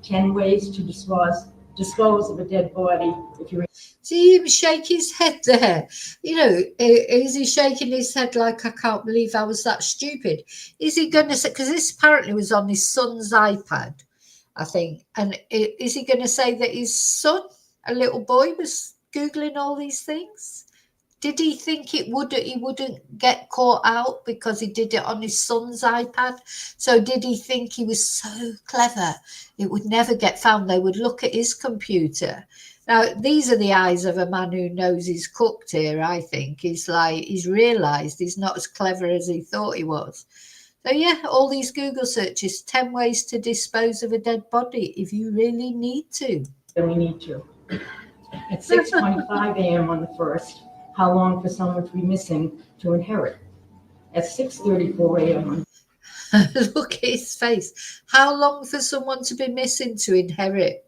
10 ways to dispose of a dead body. If you see him shake his head there, you know, is he shaking his head like, I can't believe I was that stupid? Is he going to say, because this apparently was on his son's iPad, I think, and is he going to say that his son, a little boy, was Googling all these things? Did he think he wouldn't get caught out because he did it on his son's iPad? So did he think he was so clever it would never get found? They would look at his computer. Now, these are the eyes of a man who knows he's cooked here, I think. He's realised he's not as clever as he thought he was. So, yeah, all these Google searches, 10 ways to dispose of a dead body if you really need to. Then we need to. At 6:25 a.m. on the 1st, how long for someone to be missing to inherit? At 6:34 a.m. Look at his face. How long for someone to be missing to inherit?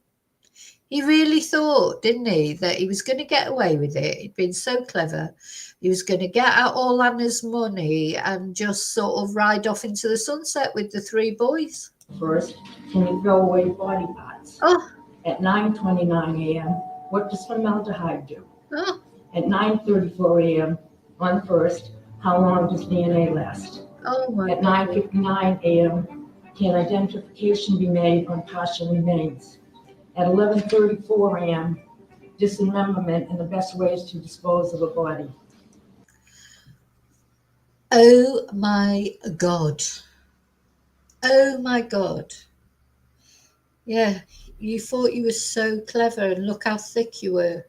He really thought, didn't he, that he was going to get away with it. He'd been so clever. He was going to get out all Anna's money and just sort of ride off into the sunset with the 3 boys. First, can you throw away body parts? Oh. At 9:29 a.m., what does formaldehyde do? Oh. At 9:34 a.m. on 1st, how long does DNA last? Oh my At 9:59 a.m., can identification be made on partial remains? At 11:34 a.m., dismemberment and the best ways to dispose of a body. Oh my God. Oh my God. Yeah, you thought you were so clever, and look how thick you were.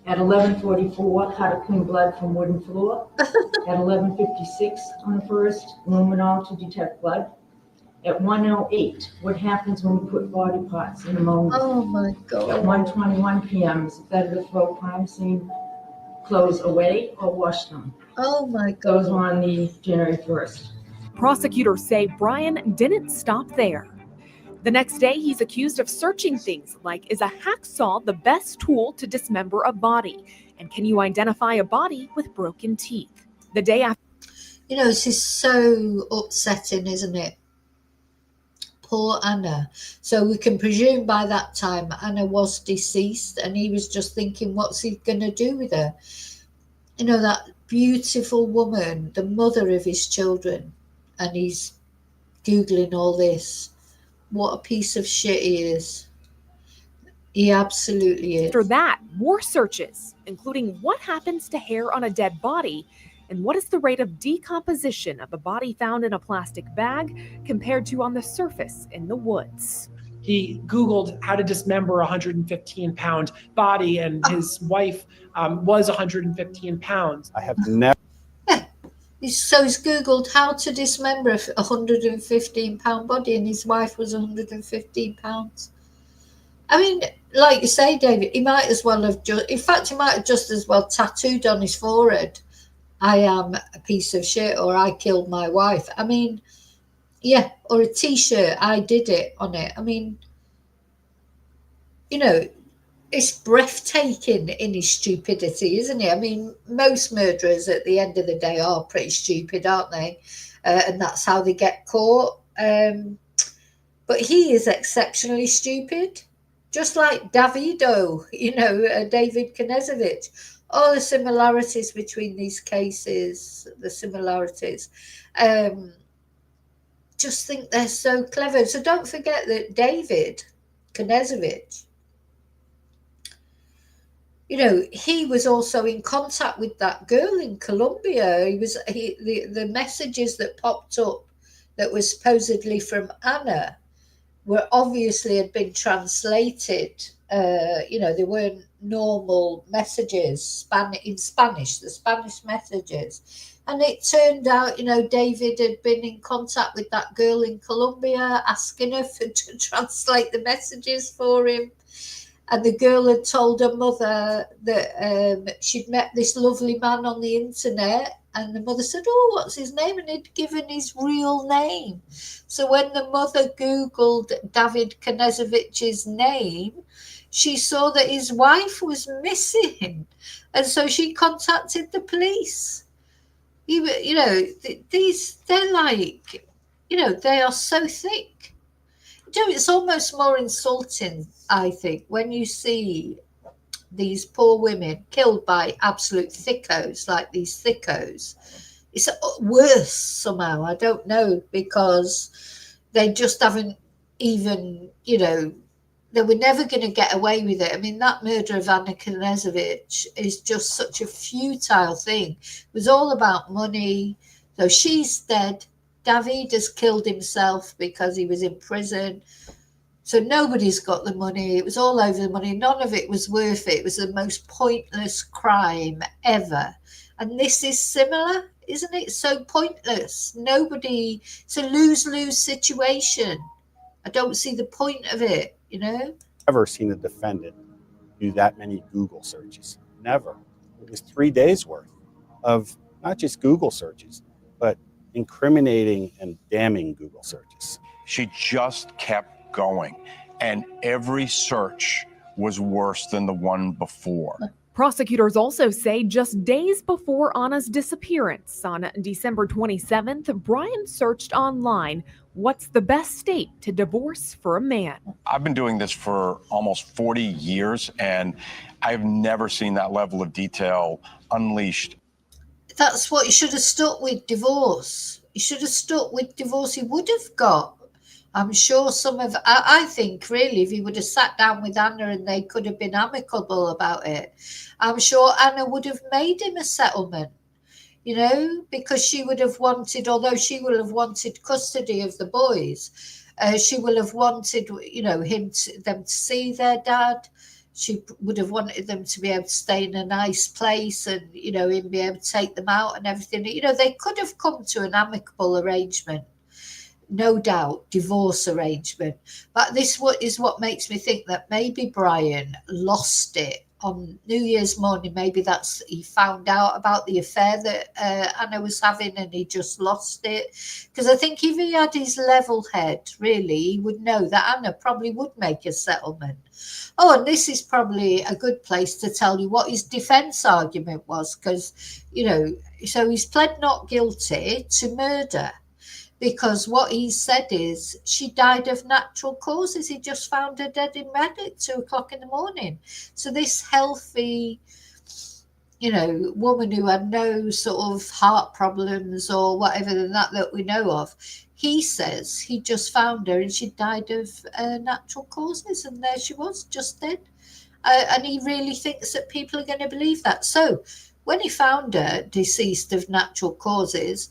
At 11:44, how to clean blood from wooden floor. At 11:56 on the 1st, luminol to detect blood. At 1:08, what happens when we put body parts in ammonia? Oh my God. At 1:21 p.m., is it better to throw crime scene clothes away or wash them. Oh my God. Those were on the January 1st. Prosecutors say Brian didn't stop there. The next day, he's accused of searching things like, is a hacksaw the best tool to dismember a body? And can you identify a body with broken teeth? The day after. You know, this is so upsetting, isn't it? Poor Anna. So we can presume by that time Anna was deceased, and he was just thinking, what's he going to do with her? You know, that beautiful woman, the mother of his children, and he's Googling all this. What a piece of shit he is. He absolutely is. After that, more searches, including what happens to hair on a dead body and what is the rate of decomposition of a body found in a plastic bag compared to on the surface in the woods. He Googled how to dismember a 115-pound body, and his wife was 115 pounds. I have never. So he's Googled how to dismember a 115-pound body, and his wife was 115 pounds. I mean, like you say, David, he might as well have in fact, he might have just as well tattooed on his forehead, I am a piece of shit, or I killed my wife. I mean, yeah, or a T-shirt, I did it on it. I mean, you know, it's breathtaking in his stupidity, isn't it? I mean, most murderers at the end of the day are pretty stupid, aren't they? And that's how they get caught. But he is exceptionally stupid, just like Davido, you know, David Knežević. All the similarities between these cases, the similarities. Just think they're so clever. So don't forget that David Knežević, you know, he was also in contact with that girl in Colombia. The messages that popped up that were supposedly from Anna were obviously had been translated. You know, they weren't normal messages in Spanish, the Spanish messages. And it turned out, you know, David had been in contact with that girl in Colombia, asking her to translate the messages for him. And the girl had told her mother that she'd met this lovely man on the internet. And the mother said, oh, what's his name? And he'd given his real name. So when the mother Googled David Knežević's name, she saw that his wife was missing. And so she contacted the police. You know, they're like, you know, they are so thick. You know, it's almost more insulting, I think, when you see these poor women killed by absolute thickos, like these thickos. It's worse somehow, I don't know, because they just haven't even, you know, they were never going to get away with it. I mean, that murder of Anna Knežević is just such a futile thing. It was all about money. So she's dead. David has killed himself because he was in prison. So nobody's got the money. It was all over the money. None of it was worth it. It was the most pointless crime ever. And this is similar, isn't it? So pointless. Nobody, it's a lose-lose situation. I don't see the point of it, you know? Never seen a defendant do that many Google searches. Never. It was 3 days worth of not just Google searches, but incriminating and damning Google searches. She just kept going, and every search was worse than the one before. Prosecutors also say just days before Anna's disappearance on December 27th, Brian searched online, what's the best state to divorce for a man? I've been doing this for almost 40 years, and I've never seen that level of detail unleashed. That's what you should have stuck with, divorce. You should have stuck with divorce. He would have got, I'm sure I think really if he would have sat down with Anna and they could have been amicable about it, I'm sure Anna would have made him a settlement, you know, because she would have wanted, although she will have wanted custody of the boys, she will have wanted, you know, them to see their dad. She would have wanted them to be able to stay in a nice place and, you know, him be able to take them out and everything. You know, they could have come to an amicable arrangement. No doubt, divorce arrangement. But this is what makes me think that maybe Brian lost it on New Year's morning, maybe he found out about the affair that Anna was having and he just lost it. Because I think if he had his level head, really, he would know that Anna probably would make a settlement. Oh, and this is probably a good place to tell you what his defence argument was, because, so he's pled not guilty to murder. Because what he said is she died of natural causes. He just found her dead in bed at 2:00 in the morning. So this healthy, woman who had no sort of heart problems or whatever than that we know of, he says he just found her and she died of natural causes. And there she was, just dead. And he really thinks that people are going to believe that. So when he found her deceased of natural causes,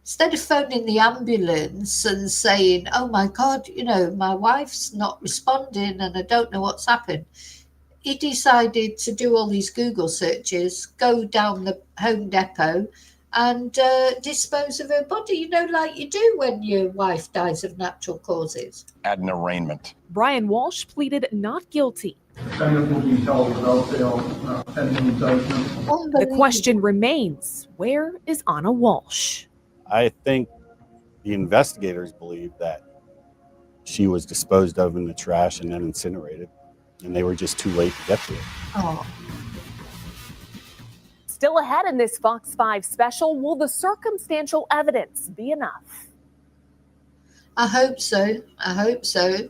instead of phoning the ambulance and saying, oh my God, my wife's not responding and I don't know what's happened, he decided to do all these Google searches, go down the Home Depot and dispose of her body, like you do when your wife dies of natural causes. At an arraignment. Brian Walshe pleaded not guilty. The question remains, where is Anna Walshe? I think the investigators believe that she was disposed of in the trash and then incinerated, and they were just too late to get to it. Oh. Still ahead in this Fox 5 special, will the circumstantial evidence be enough? I hope so. So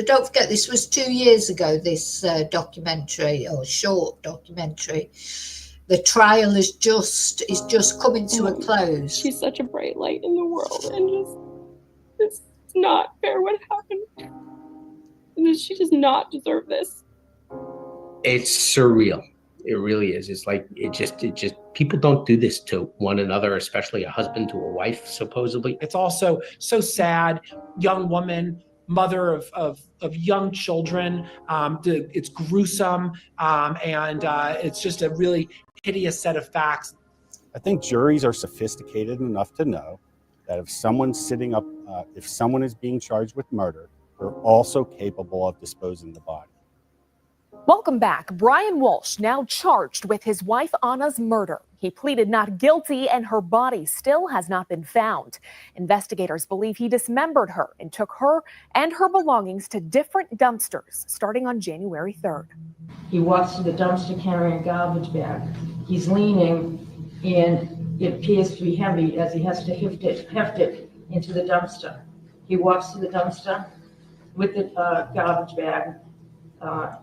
don't forget, this was 2 years ago, this documentary, or short documentary. The trial is just coming to a close. She's such a bright light in the world, and it's not fair what happened. And she does not deserve this. It's surreal. It really is. It's like it just people don't do this to one another, especially a husband to a wife, supposedly. It's also so sad. Young woman, mother of young children. It's gruesome, and it's just a really hideous set of facts. I think juries are sophisticated enough to know that if someone is being charged with murder, they're also capable of disposing the body. Welcome back. Brian Walshe now charged with his wife Anna's murder. He pleaded not guilty and her body still has not been found. Investigators believe he dismembered her and took her and her belongings to different dumpsters starting on January 3rd. He walks to the dumpster carrying a garbage bag. He's leaning and it appears to be heavy as he has to heft it into the dumpster. He walks to the dumpster with the garbage bag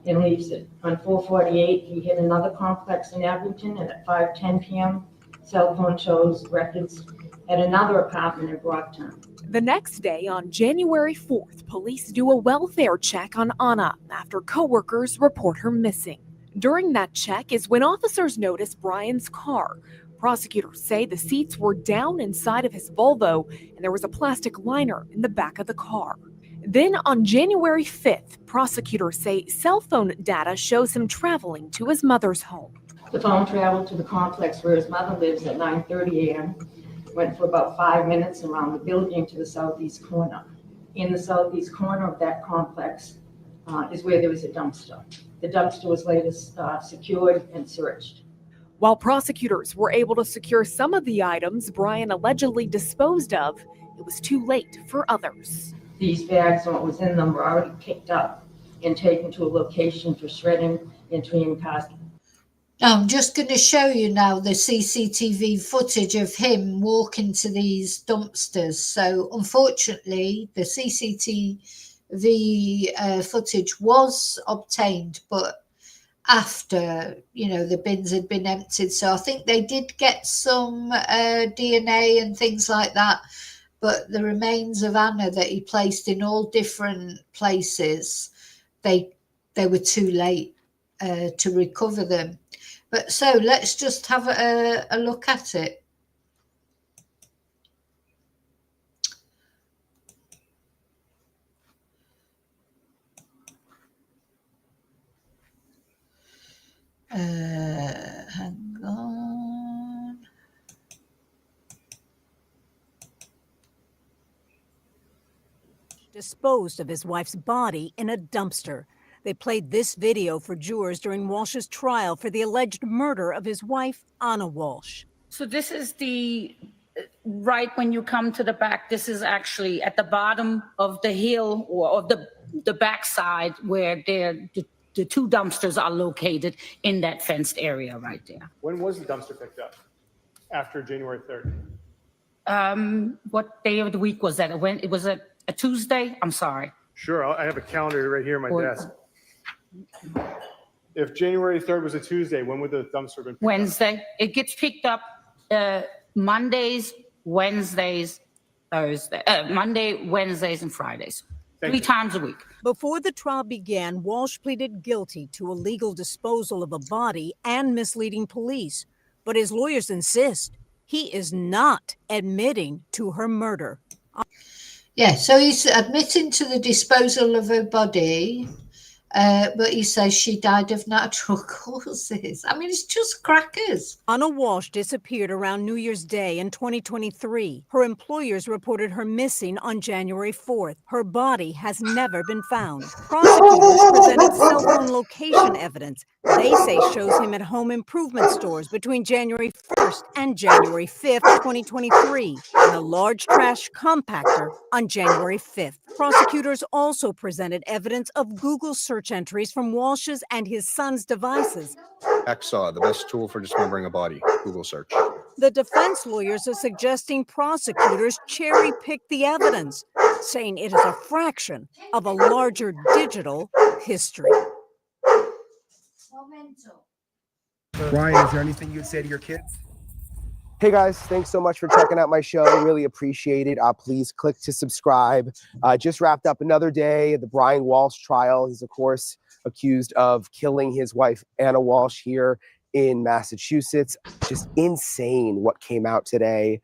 and leaves it. On 4:48, he hit another complex in Abington, and at 5:10 p.m., cell phone shows records at another apartment in Brockton. The next day, on January 4th, police do a welfare check on Anna after coworkers report her missing. During that check is when officers notice Brian's car. Prosecutors say the seats were down inside of his Volvo, and there was a plastic liner in the back of the car. Then on January 5th, prosecutors say cell phone data shows him traveling to his mother's home. The phone traveled to the complex where his mother lives at 9:30 a.m., went for about 5 minutes around the building to the southeast corner. In the southeast corner of that complex is where there was a dumpster. The dumpster was later secured and searched. While prosecutors were able to secure some of the items Brian allegedly disposed of, it was too late for others. These bags and what was in them were already picked up and taken to a location for shredding and treating cars. I'm just going to show you now the CCTV footage of him walking to these dumpsters. So unfortunately, the CCTV footage was obtained, but after, the bins had been emptied. So I think they did get some DNA and things like that. But the remains of Anna that he placed in all different places, they were too late to recover them. But so let's just have a look at it. Hang on. Disposed of his wife's body in a dumpster. They played this video for jurors during Walsh's trial for the alleged murder of his wife, Anna Walsh. So this is the, right when you come to the back, this is actually at the bottom of the hill or of the backside where the two dumpsters are located in that fenced area right there. When was the dumpster picked up? After January 3rd? What day of the week was that? When it was a Tuesday? I'm sorry. Sure, I have a calendar right here on my desk. If January 3rd was a Tuesday, when would the dumpster have been picked Wednesday. up? It gets picked up Mondays, Wednesdays, Thursday. Monday, Wednesdays, and Fridays. Three times a week. Before the trial began, Walsh pleaded guilty to illegal disposal of a body and misleading police. But his lawyers insist he is not admitting to her murder. Yeah, so he's admitting to the disposal of her body, but he says she died of natural causes. I mean, it's just crackers. Anna Walsh disappeared around New Year's Day in 2023. Her employers reported her missing on January 4th. Her body has never been found. Prosecutors presented cell phone location evidence they say shows him at home improvement stores between January 1st and January 5th, 2023, and a large trash compactor on January 5th. Prosecutors also presented evidence of Google search entries from Walsh's and his son's devices. XAW, the best tool for dismembering a body. Google search. The defense lawyers are suggesting prosecutors cherry-pick the evidence, saying it is a fraction of a larger digital history. Brian, is there anything you'd say to your kids? Hey guys, thanks so much for checking out my show. Really appreciate it. Please click to subscribe. Just wrapped up another day of the Brian Walsh trial. He's of course accused of killing his wife, Anna Walsh, here in Massachusetts. Just insane what came out today.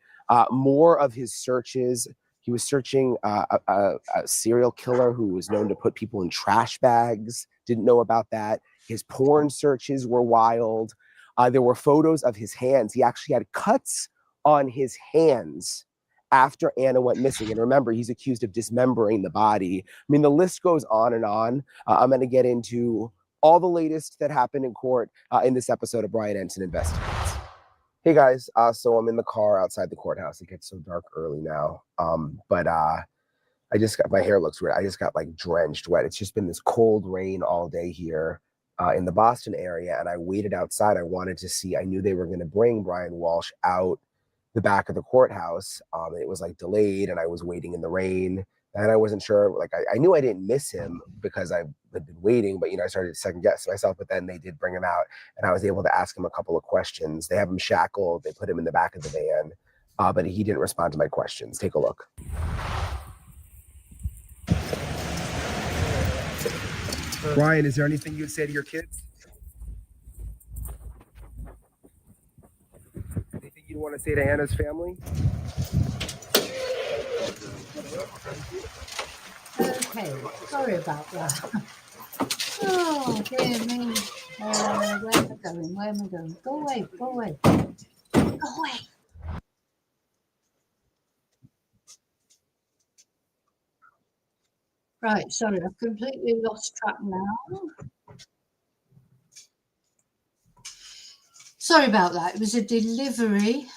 More of his searches. He was searching a serial killer who was known to put people in trash bags. Didn't know about that. His porn searches were wild. There were photos of his hands. He actually had cuts on his hands after Anna went missing. And remember, he's accused of dismembering the body. I mean, the list goes on and on. I'm going to get into all the latest that happened in court in this episode of Brian Ensign Investigates. Hey guys, so I'm in the car outside the courthouse. It gets so dark early now. I just got, my hair looks weird. I just got like drenched wet. It's just been this cold rain all day here in the Boston area. And I waited outside. I wanted to see, I knew they were going to bring Brian Walsh out the back of the courthouse. It was like delayed and I was waiting in the rain and I wasn't sure, like I knew I didn't miss him because I had been waiting, but you know, I started to second guess myself, but then they did bring him out and I was able to ask him a couple of questions. They have him shackled. They put him in the back of the van, but he didn't respond to my questions. Take a look. Brian, is there anything you'd say to your kids? Anything you'd want to say to Anna's family? Okay, sorry about that. Oh, dear me. Where am I going? Where am I going? Go away, go away. Go away. Right, sorry, I've completely lost track now. Sorry about that. It was a delivery.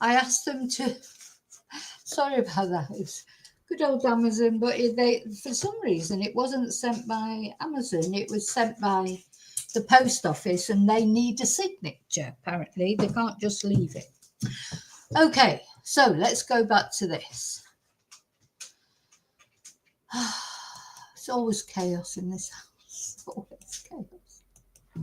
I asked them to. Sorry about that. It was good old Amazon, but they, for some reason, it wasn't sent by Amazon. It was sent by the post office, and they need a signature. Apparently, they can't just leave it. Okay, so let's go back to this. It's always chaos in this house. It's always chaos.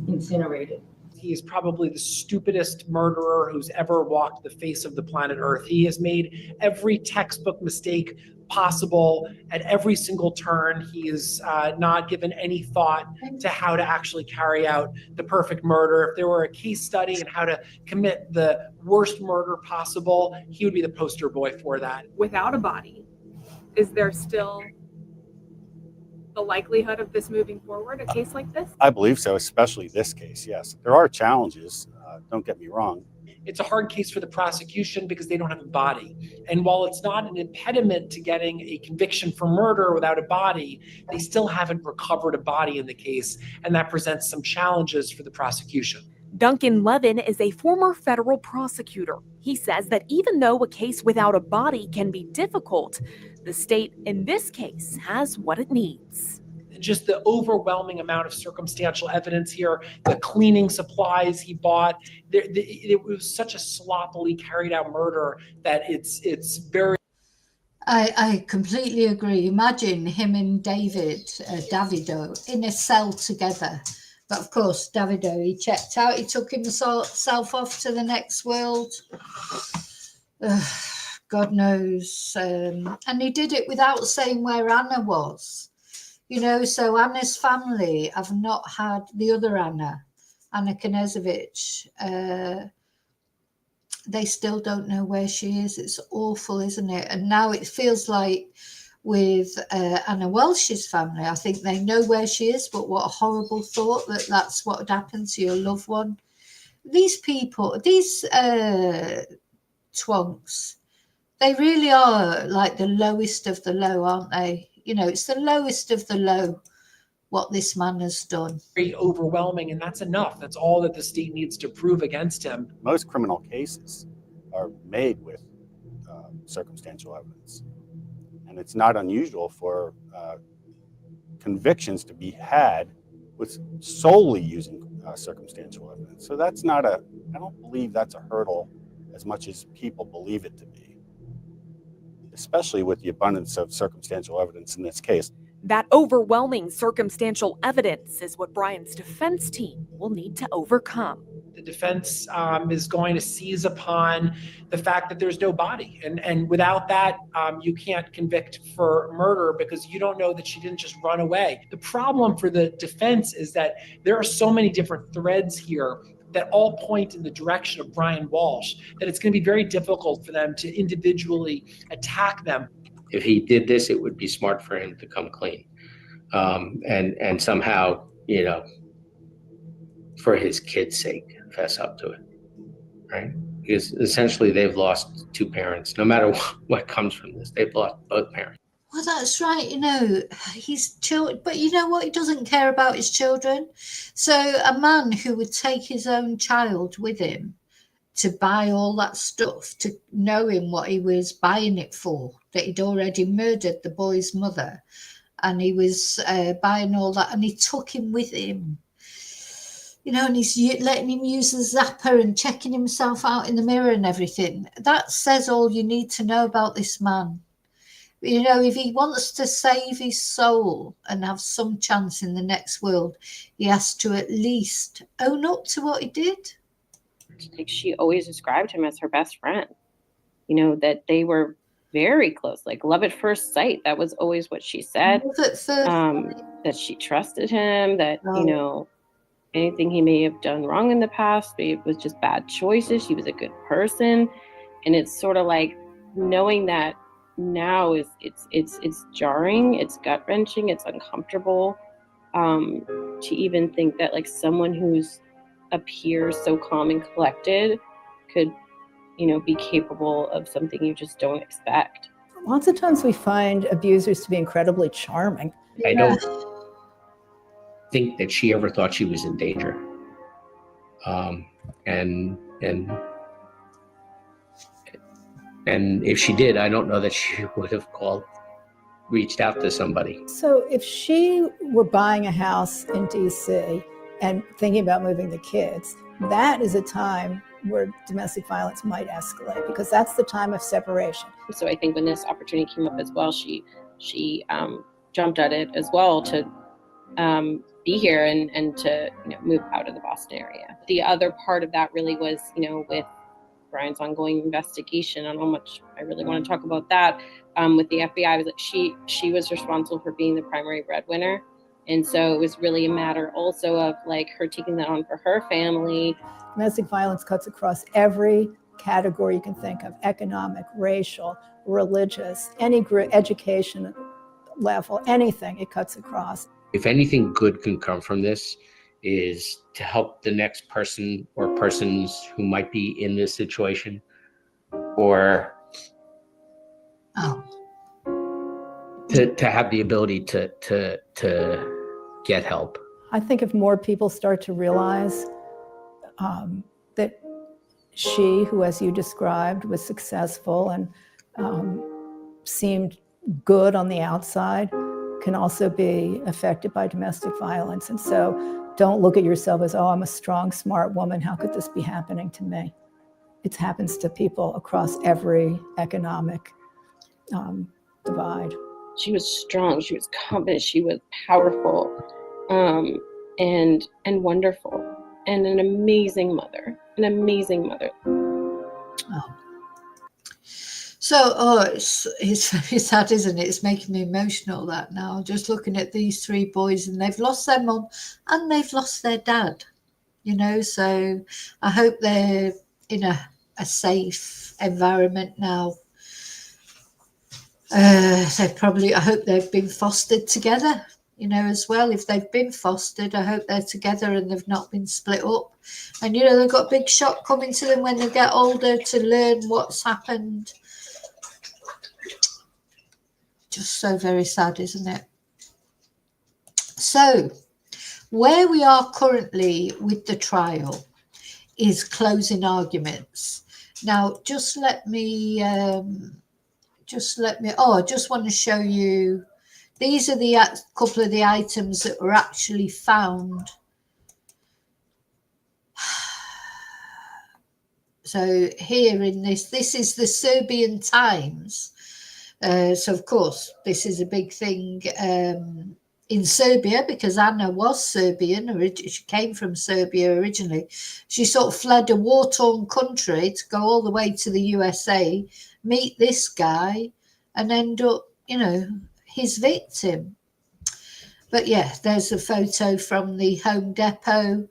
Incinerated. He is probably the stupidest murderer who's ever walked the face of the planet Earth. He has made every textbook mistake possible at every single turn. He is not given any thought to how to actually carry out the perfect murder. If there were a case study in how to commit the worst murder possible, he would be the poster boy for that. Without a body, is there still the likelihood of this moving forward, a case like this? I believe so, especially this case, yes. There are challenges, don't get me wrong. it's a hard case for the prosecution because they don't have a body. And while it's not an impediment to getting a conviction for murder without a body, they still haven't recovered a body in the case, and that presents some challenges for the prosecution. Duncan Levin is a former federal prosecutor. He says that even though a case without a body can be difficult, the state in this case has what it needs. Just the overwhelming amount of circumstantial evidence here, the cleaning supplies he bought, it was such a sloppily carried out murder that it's very. I completely agree. Imagine him and Davido in a cell together. But of course, Davido, he checked out. He took himself off to the next world. God knows. And he did it without saying where Anna was. You know, so Anna's family have not had the other Anna Knezovich. They still don't know where she is. It's awful, isn't it? And now it feels like with Anna Walshe's family, I think they know where she is, but what a horrible thought that that's what would happen to your loved one. These people, these twonks, they really are like the lowest of the low, aren't they? You know, it's the lowest of the low, what this man has done. Very overwhelming, and that's enough. That's all that the state needs to prove against him. Most criminal cases are made with circumstantial evidence. And it's not unusual for convictions to be had with solely using circumstantial evidence. So that's not I don't believe that's a hurdle as much as people believe it to be, especially with the abundance of circumstantial evidence in this case. That overwhelming circumstantial evidence is what Brian's defense team will need to overcome. The defense is going to seize upon the fact that there's no body. And without that, you can't convict for murder because you don't know that she didn't just run away. The problem for the defense is that there are so many different threads here that all point in the direction of Brian Walshe that it's going to be very difficult for them to individually attack them. If he did this, it would be smart for him to come clean, and somehow, you know, for his kids' sake, fess up to it, right? Because essentially they've lost two parents. No matter what comes from this, they've lost both parents. Well, that's right. You know, his children, but you know what? He doesn't care about his children. So a man who would take his own child with him to buy all that stuff, to knowing what he was buying it for, that he'd already murdered the boy's mother, and he was buying all that, and he took him with him. You know, and he's letting him use the zapper and checking himself out in the mirror and everything. That says all you need to know about this man. You know, if he wants to save his soul and have some chance in the next world, he has to at least own up to what he did. Like, she always described him as her best friend, you know, that they were very close, like love at first sight. That was always what she said. That she trusted him, that, you know, anything he may have done wrong in the past, it was just bad choices. She was a good person. And it's sort of like knowing that now it's jarring, it's gut wrenching, it's uncomfortable, to even think that like someone who's appears so calm and collected could, you know, be capable of something you just don't expect. Lots of times we find abusers to be incredibly charming. I don't think that she ever thought she was in danger. And if she did, I don't know that she would have reached out to somebody. So if she were buying a house in DC and thinking about moving the kids, that is a time where domestic violence might escalate, because that's the time of separation. So I think when this opportunity came up as well, she jumped at it as well to be here and to, you know, move out of the Boston area. The other part of that really was, you know, with Brian's ongoing investigation. I don't know how much I really want to talk about that. With the FBI, was that she was responsible for being the primary breadwinner. And so it was really a matter also of like her taking that on for her family. Domestic violence cuts across every category you can think of: economic, racial, religious, any education level, anything, it cuts across. If anything good can come from this, is to help the next person or persons who might be in this situation, or to have the ability to get help. I think if more people start to realize that she, who, as you described, was successful and seemed good on the outside, can also be affected by domestic violence. And so don't look at yourself as, oh, I'm a strong, smart woman. How could this be happening to me? It happens to people across every economic divide. She was strong. She was confident. She was powerful, and wonderful, and an amazing mother. An amazing mother. So, it's very sad, isn't it? It's making me emotional, that now. Just looking at these three boys, and they've lost their mum and they've lost their dad, you know. So I hope they're in a safe environment now. I hope they've been fostered together, you know, as well. If they've been fostered, I hope they're together and they've not been split up. And, you know, they've got a big shock coming to them when they get older to learn what's happened. Just so very sad, isn't it? So, where we are currently with the trial is closing arguments. Now, I just want to show you, these are the couple of the items that were actually found. So here in this is the Serbian Times. So of course, this is a big thing in Serbia, because Anna was Serbian. She came from Serbia originally. She sort of fled a war-torn country to go all the way to the USA, meet this guy, and end up, you know, his victim. But yeah, there's a photo from the Home Depot.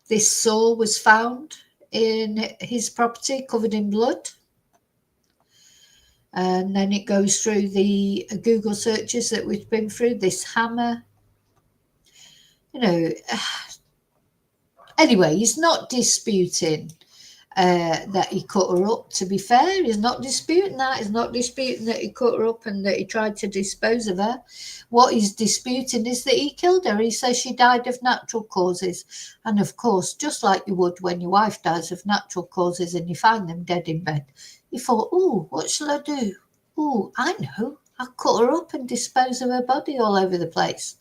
This saw was found in his property, covered in blood. And then it goes through the Google searches that we've been through, this hammer. You know, anyway, he's not disputing that he cut her up, to be fair. He's not disputing that. He's not disputing that he cut her up and that he tried to dispose of her. What he's disputing is that he killed her. He says she died of natural causes. And of course, just like you would when your wife dies of natural causes and you find them dead in bed, you thought, oh, what shall I do? Oh, I know. I'll cut her up and dispose of her body all over the place.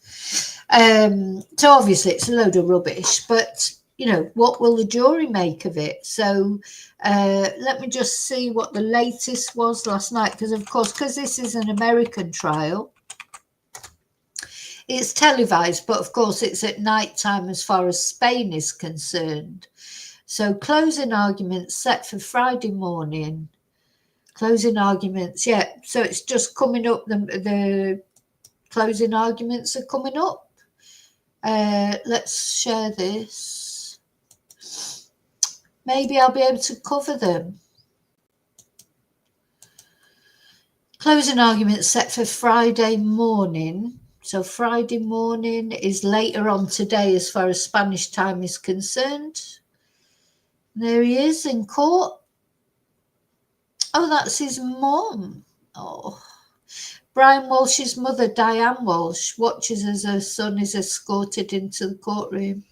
So obviously it's a load of rubbish, but, you know, what will the jury make of it? So let me just see what the latest was last night, because, of course, because this is an American trial, it's televised, but, of course, it's at night time as far as Spain is concerned. So closing arguments set for Friday morning. Closing arguments, yeah. So it's just coming up. The closing arguments are coming up. Let's share this. Maybe I'll be able to cover them. Closing arguments set for Friday morning. So Friday morning is later on today as far as Spanish time is concerned. There he is in court. Oh, that's his mum. Oh. Brian Walsh's mother, Diane Walsh, watches as her son is escorted into the courtroom.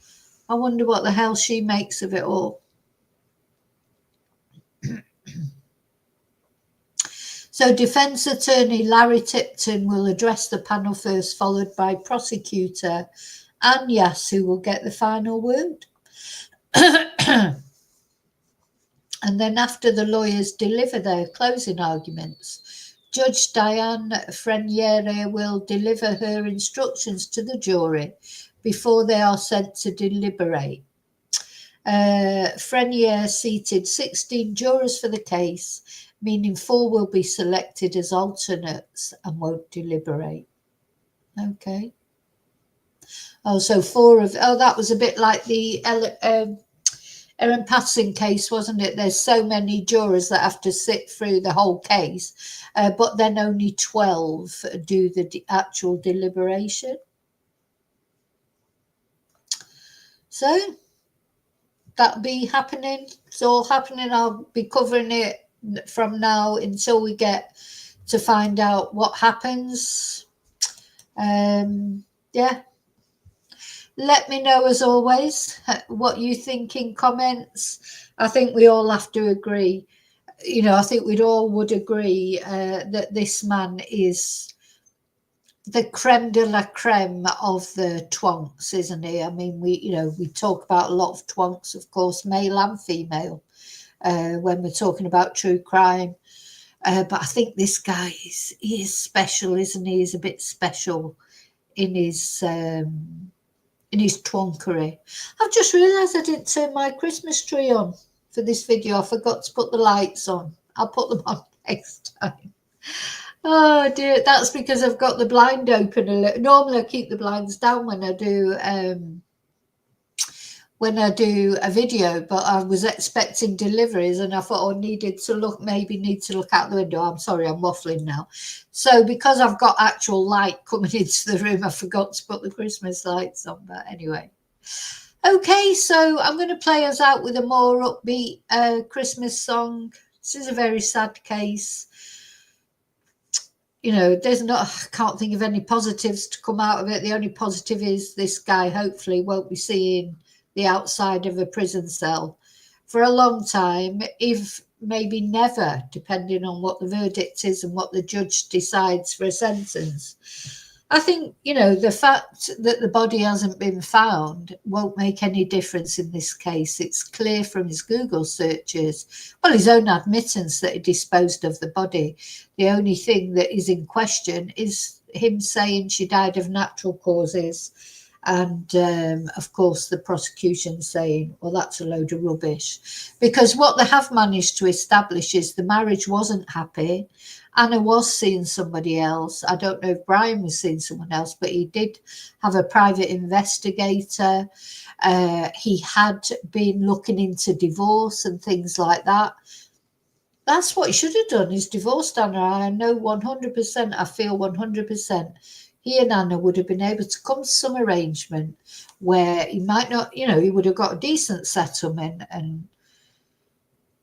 I wonder what the hell she makes of it all. So defence attorney Larry Tipton will address the panel first, followed by prosecutor Anne Yass, who will get the final word. And then after the lawyers deliver their closing arguments, Judge Diane Freniere will deliver her instructions to the jury before they are sent to deliberate. Freniere seated 16 jurors for the case, meaning 4 will be selected as alternates and won't deliberate. Okay. Oh, so 4 of... Oh, that was a bit like the... Erin Patterson case, wasn't it? There's so many jurors that have to sit through the whole case, but then only 12 do the actual deliberation. So that'll be happening. It's all happening. I'll be covering it from now until we get to find out what happens. Yeah. Let me know, as always, what you think in comments. I think we all have to agree. You know, I think we'd all would agree that this man is the creme de la creme of the twonks, isn't he? I mean, we talk about a lot of twonks, of course, male and female, when we're talking about true crime. But I think this guy is special, isn't he? He's a bit special in his twonkery. I've just realised I didn't turn my Christmas tree on for this video. I forgot to put the lights on. I'll put them on next time. Oh dear, that's because I've got the blind open a little. Normally I keep the blinds down when I do a video, but I was expecting deliveries and I thought I need to look out the window. I'm sorry, I'm waffling now. So because I've got actual light coming into the room, I forgot to put the Christmas lights on. But anyway, okay, so I'm going to play us out with a more upbeat Christmas song. This is a very sad case. You know, I can't think of any positives to come out of it. The only positive is this guy hopefully won't be seeing the outside of a prison cell for a long time, if maybe never, depending on what the verdict is and what the judge decides for a sentence. I think, you know, the fact that the body hasn't been found won't make any difference in this case. It's clear from his Google searches, well, his own admittance that he disposed of the body. The only thing that is in question is him saying she died of natural causes. And, of course, the prosecution saying, well, that's a load of rubbish. Because what they have managed to establish is the marriage wasn't happy. Anna was seeing somebody else. I don't know if Brian was seeing someone else, but he did have a private investigator. He had been looking into divorce and things like that. That's what he should have done, is divorced Anna. I know 100%, I feel 100%. He and Anna would have been able to come to some arrangement where he might not, you know, he would have got a decent settlement. And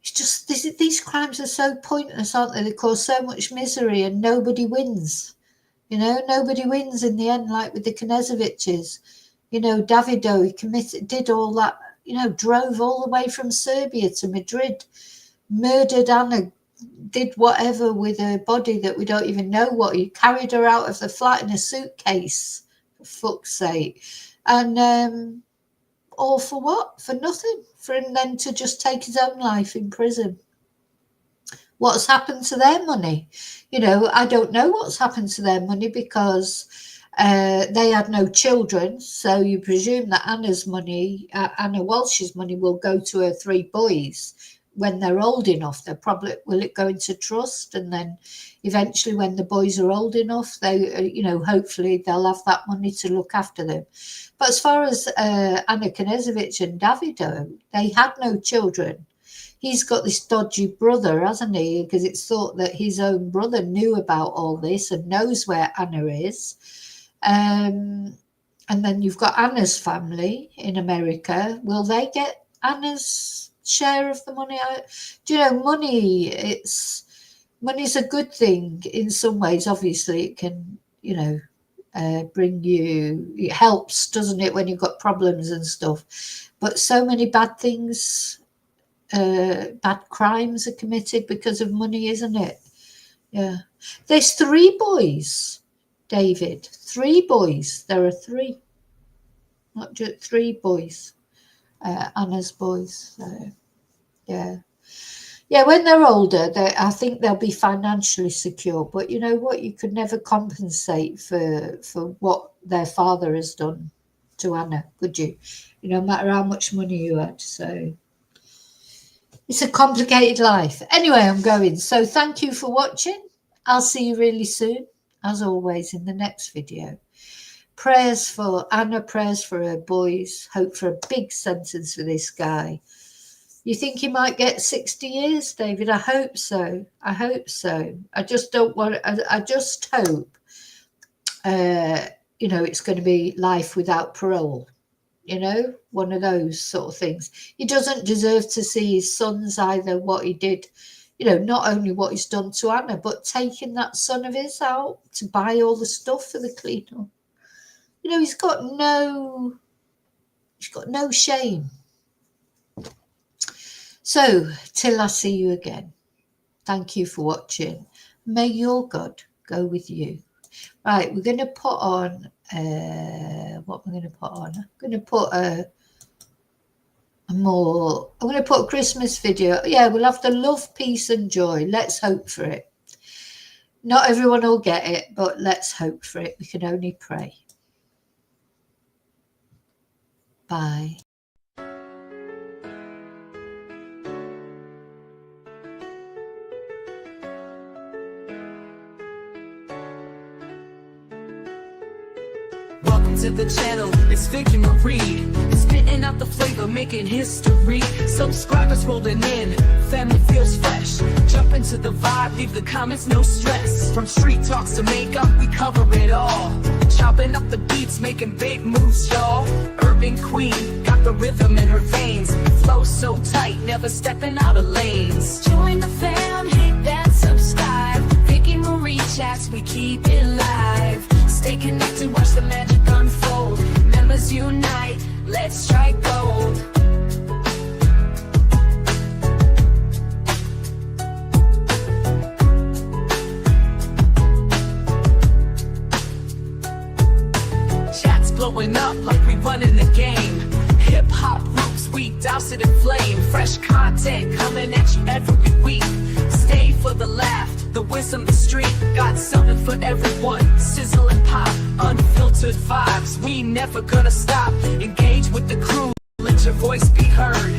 it's just, these crimes are so pointless, aren't they? They cause so much misery and nobody wins. You know, nobody wins in the end, like with the Knezeviches. You know, Davido, he did all that, you know, drove all the way from Serbia to Madrid, murdered Anna, did whatever with her body that we don't even know what. He carried her out of the flat in a suitcase, for fuck's sake. And all for what? For nothing. For him then to just take his own life in prison. What's happened to their money? You know, I don't know what's happened to their money because they had no children. So you presume that Anna's money, Anna Walsh's money, will go to her 3 boys. When they're old enough, will it go into trust? And then eventually when the boys are old enough, they, you know, hopefully they'll have that money to look after them. But as far as Anna Knežević and Davido, they had no children. He's got this dodgy brother, hasn't he? Because it's thought that his own brother knew about all this and knows where Anna is. And then you've got Anna's family in America. Will they get Anna's share of the money? Do you know, money's a good thing in some ways. Obviously it can, you know, it helps, doesn't it, when you've got problems and stuff, but so many bad things, bad crimes are committed because of money, isn't it? Yeah, there's 3 boys, David, 3 boys. There are 3, not just 3 boys, Anna's boys. So yeah, when they're older, I think they'll be financially secure. But you know what? You could never compensate for what their father has done to Anna, could you? You know, no matter how much money you had. So it's a complicated life. Anyway, I'm going. So thank you for watching. I'll see you really soon, as always, in the next video. Prayers for Anna, prayers for her boys. Hope for a big sentence for this guy. You think he might get 60 years, David? I hope so. I hope so. I just don't want. I just hope, you know, it's going to be life without parole. you know, one of those sort of things. He doesn't deserve to see his sons either, what he did, you know, not only what he's done to Anna, but taking that son of his out to buy all the stuff for the cleanup. You know, he's got no shame. So, till I see you again, thank you for watching. May your God go with you. Right, we're going to put on, what am I going to put on? I'm going to put I'm going to put a Christmas video. Yeah, we'll have the love, peace and joy. Let's hope for it. Not everyone will get it, but let's hope for it. We can only pray. Bye. Welcome to the channel, it's Vicky Marie. Spitting out the flavor, making history. Subscribers rolling in, family feels fresh. Jump into the vibe, leave the comments, no stress. From street talks to makeup, we cover it all. Chopping up the beats, making big moves, y'all. Urban queen, got the rhythm in her veins. Flow so tight, never stepping out of lanes. Join the fam, hit that subscribe. Vicky Marie chats, we keep it live. Stay connected, watch the magic unfold. Members unite, let's strike gold. Chats blowing up like we running the game. Hip hop roots, we douse it in flame. Fresh content coming at you every week. Stay for the laugh, the wisdom, the street. Got something for everyone. Sizzle and pop, unfiltered vibes. We never gonna stop. Engage with the crew, let your voice be heard.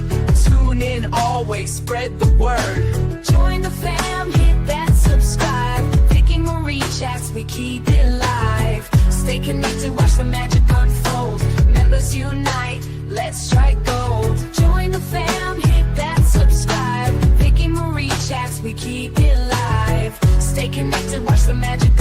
Tune in always, spread the word. Join the fam, hit that subscribe. Vicky Marie chats, we keep it live. Stay connected, watch the magic unfold. Members unite, let's strike gold. Join the fam, hit that subscribe. Vicky Marie chats, we keep it live. Stay connected, watch the magic